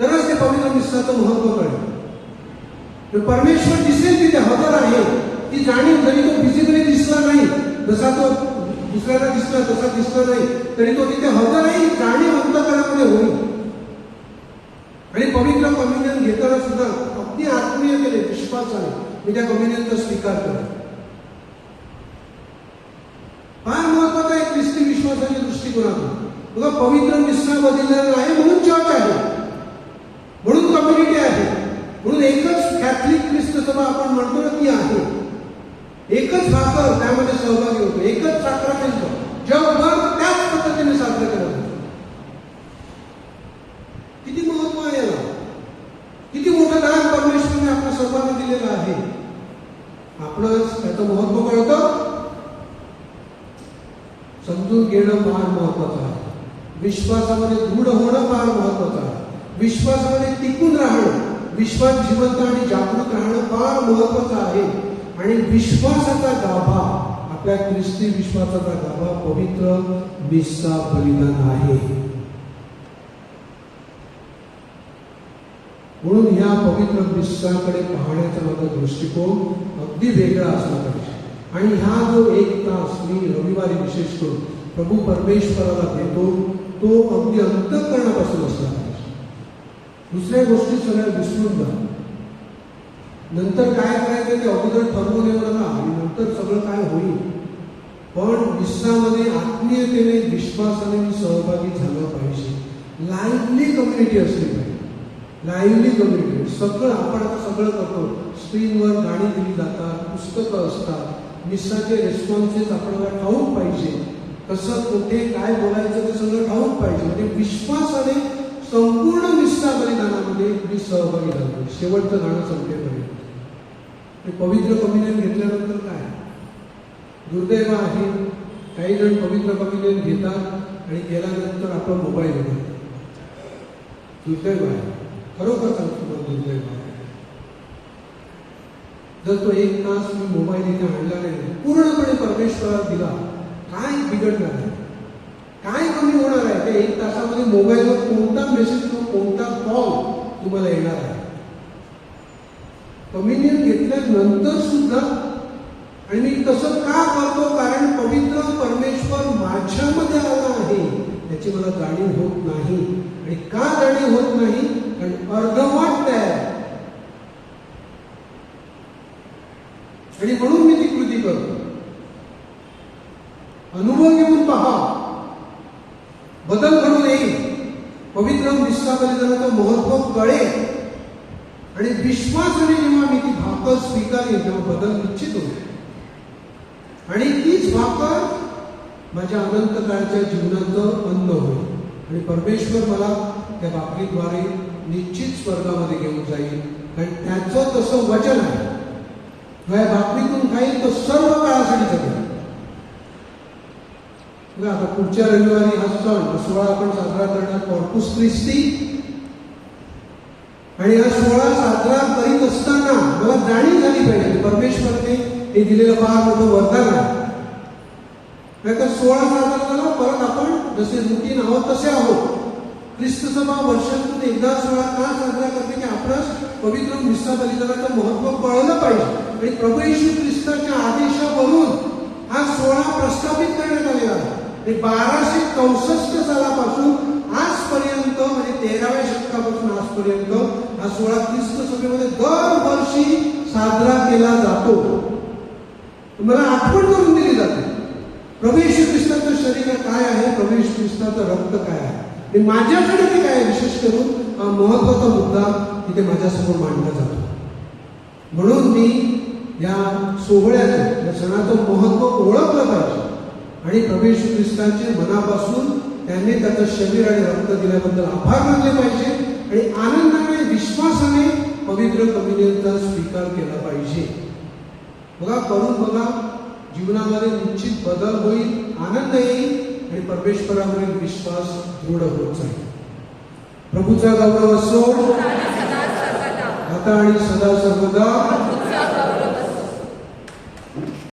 तरच ते पवित्र मिस्साचं महत्व कळेल. परमेश्वर दिसेल तिथे हजर आहे ती जाणीव. जरी तो फिजिकली दिसला नाही, जसा तो दुसऱ्याला दिसला तसा दिसला नाही, तरी तो तिथे हजर आहे जाणीव अंतःकरणामध्ये होईल. आणि पवित्र कम्युनियन घेताना सुद्धा अगदी आत्मीयतेने विश्वासाने मी त्या कम्युनियनचा स्वीकार करेन. फार महत्वाचा आहे ख्रिस्ती विश्वासाच्या दृष्टिकोनातून. बघा पवित्र मिस्सा बदललेला आहे म्हणून चर्च आहे, म्हणून कम्युनिटी आहे, म्हणून एकच कॅथलिक ख्रिस्त सभा आपण म्हणतो ना ती आहे. एकच भाकर त्यामध्ये सहभागी होतो. एकच साक्रामेंट जगभर त्याच पद्धतीने साजरा केला जातो. किती महत्व आहे याला. किती मोठं दान परमेश्वराने आपल्या सर्वांना दिलेलं आहे. आपणच त्याचं महत्व कळतं. समजून घेणं फार महत्वाचं आहे. विश्वासामध्ये दृढ होणं फार महत्वाचं आहे. विश्वासामध्ये टिकून राहणं, विश्वास जिवंत आणि जागृत राहणं फार महत्वाचं आहे. आणि विश्वासाचा गाभा आपल्या ख्रिस्ती विश्वासाचा गाभा पवित्र मिस्सा बलिदान आहे. म्हणून ह्या पवित्र मिस्साकडे पाहण्याचा माझा दृष्टिकोन अगदी वेगळा असला पाहिजे. आणि हा जो 1 तास मी रविवारी विशेष करून प्रभू परमेश्वराला देतो तो अगदी अंतःकरणापासून असला पाहिजे. दुसऱ्या गोष्टी सगळ्या विसरून जा. नंतर काय करायचं ते अगोदर ठरवून येऊ नका आणि नंतर सगळं काय होईल. पण मिस्सामध्ये आत्मीयतेने विश्वासाने मी सहभागी झालं पाहिजे. लाईव्हली कम्युनिटी असली पाहिजे. Lively community. सगळं आपण आता सगळं करतो. स्क्रीनवर गाणी दिली जातात, पुस्तकं असतात, मिस्साचे रिस्पॉन्सेस आपल्याला ठाऊक पाहिजे. कसं कुठे काय बोलायचं ते सगळं ठाऊक पाहिजे. म्हणजे विश्वासाने संपूर्ण मिस्सा बलिदानामध्ये मी सहभागी झालो. शेवटचं गाणं संपेपर्यंत. पवित्र कम्युनियन घेतल्यानंतर काय दुर्दैव आहे, काही जण पवित्र कम्युनियन घेतात आणि गेल्यानंतर आपला मोबाईल घेतात. दुर्दैव आहे, खरोखर सांगतो दुर्दैव आहे. जर तो 1 तास मी मोबाईल इथे आणला नाही, पूर्णपणे परमेश्वराला दिला, काय बिघडणार आहे, काय कमी होणार आहे? त्या 1 तासामध्ये मोबाईलवर कोणता मेसेज किंवा कोणता कॉल तुम्हाला येणार आहे? कम्युनियन घेतल्यानंतर सुद्धा. आणि मी तसं का करतो? कारण पवित्र परमेश्वर माझ्यामध्ये आला आहे याची मला जाणीव होत नाही. आणि का जाणीव होत नाही? कारण अर्धवट तयार. आणि म्हणून मी ती कृती करतो. अनुभव घेऊन पहा, बदल घडून येईल. पवित्र मिस्सा बलिदानाचं महत्व कळेल. आणि विश्वासाने जेव्हा मी ती भाकर स्वीकारेल तेव्हा बदल निश्चित होईल. आणि तीच भाकर माझ्या अनंत काळच्या जीवनाचं अन्न होईल. आणि परमेश्वर मला त्या भाकरीद्वारे निश्चित स्वर्गामध्ये घेऊन जाईल. कारण त्याचं तसं वचन आहे, या भाकरीतून खाईल तो सर्व काळासाठी जगेल. आता पुढच्या रविवारी हा सण सोहळा आपण साजरा करणार, कॉर्पुस क्रिस्टी. आणि हा सोहळा साजरा करीत असताना मला जाणीव झाली पाहिजे परमेश्वरने हे दिलेलं फार मोठं वरदान आहे. नाहीतर सोहळा साजरा झाला, परत आपण जसे रुटीन आहोत तसे आहोत. ख्रिस्त सभा वर्षातून एकदा सोहळा का साजरा करते की आपणास पवित्र मिस्सा बलिदानाचं महत्व कळलं पाहिजे. आणि प्रभू येशू ख्रिस्ताच्या आदेशावरून हा सोहळा प्रस्थापित करण्यात आलेला आहे. 1264 सालापासून आजपर्यंत, म्हणजे 13व्या शतकापासून आजपर्यंत हा सोहळा ख्रिस्त सभेमध्ये दरवर्षी साजरा केला जातो. मला आठवण करून दिली जाते प्रभू येशू ख्रिस्ताचं शरीर काय आहे, प्रभू येशू ख्रिस्ताचं रक्त काय आहे, आणि माझ्याकडे ते काय. विशेष करून हा महत्वाचा मुद्दा तिथे माझ्यासमोर मांडला जातो. म्हणून मी या सोहळ्याचं, या सणाचं महत्व ओळखलं पाहिजे. आणि प्रभू येशू ख्रिस्ताचे मनापासून त्यांनी त्याचं शरीर आणि रक्त दिल्याबद्दल आभार मानले पाहिजे. आणि आनंदाने, विश्वासाने पवित्र कम्युनियनचा स्वीकार केला पाहिजे. बघा, करून बघा, जीवनामध्ये निश्चित बदल होईल, आनंद येईल आणि परमेश्वरावरील विश्वास दृढ होत जाईल. प्रभूचा गौरव असो आता आणि सदा सर्वदा.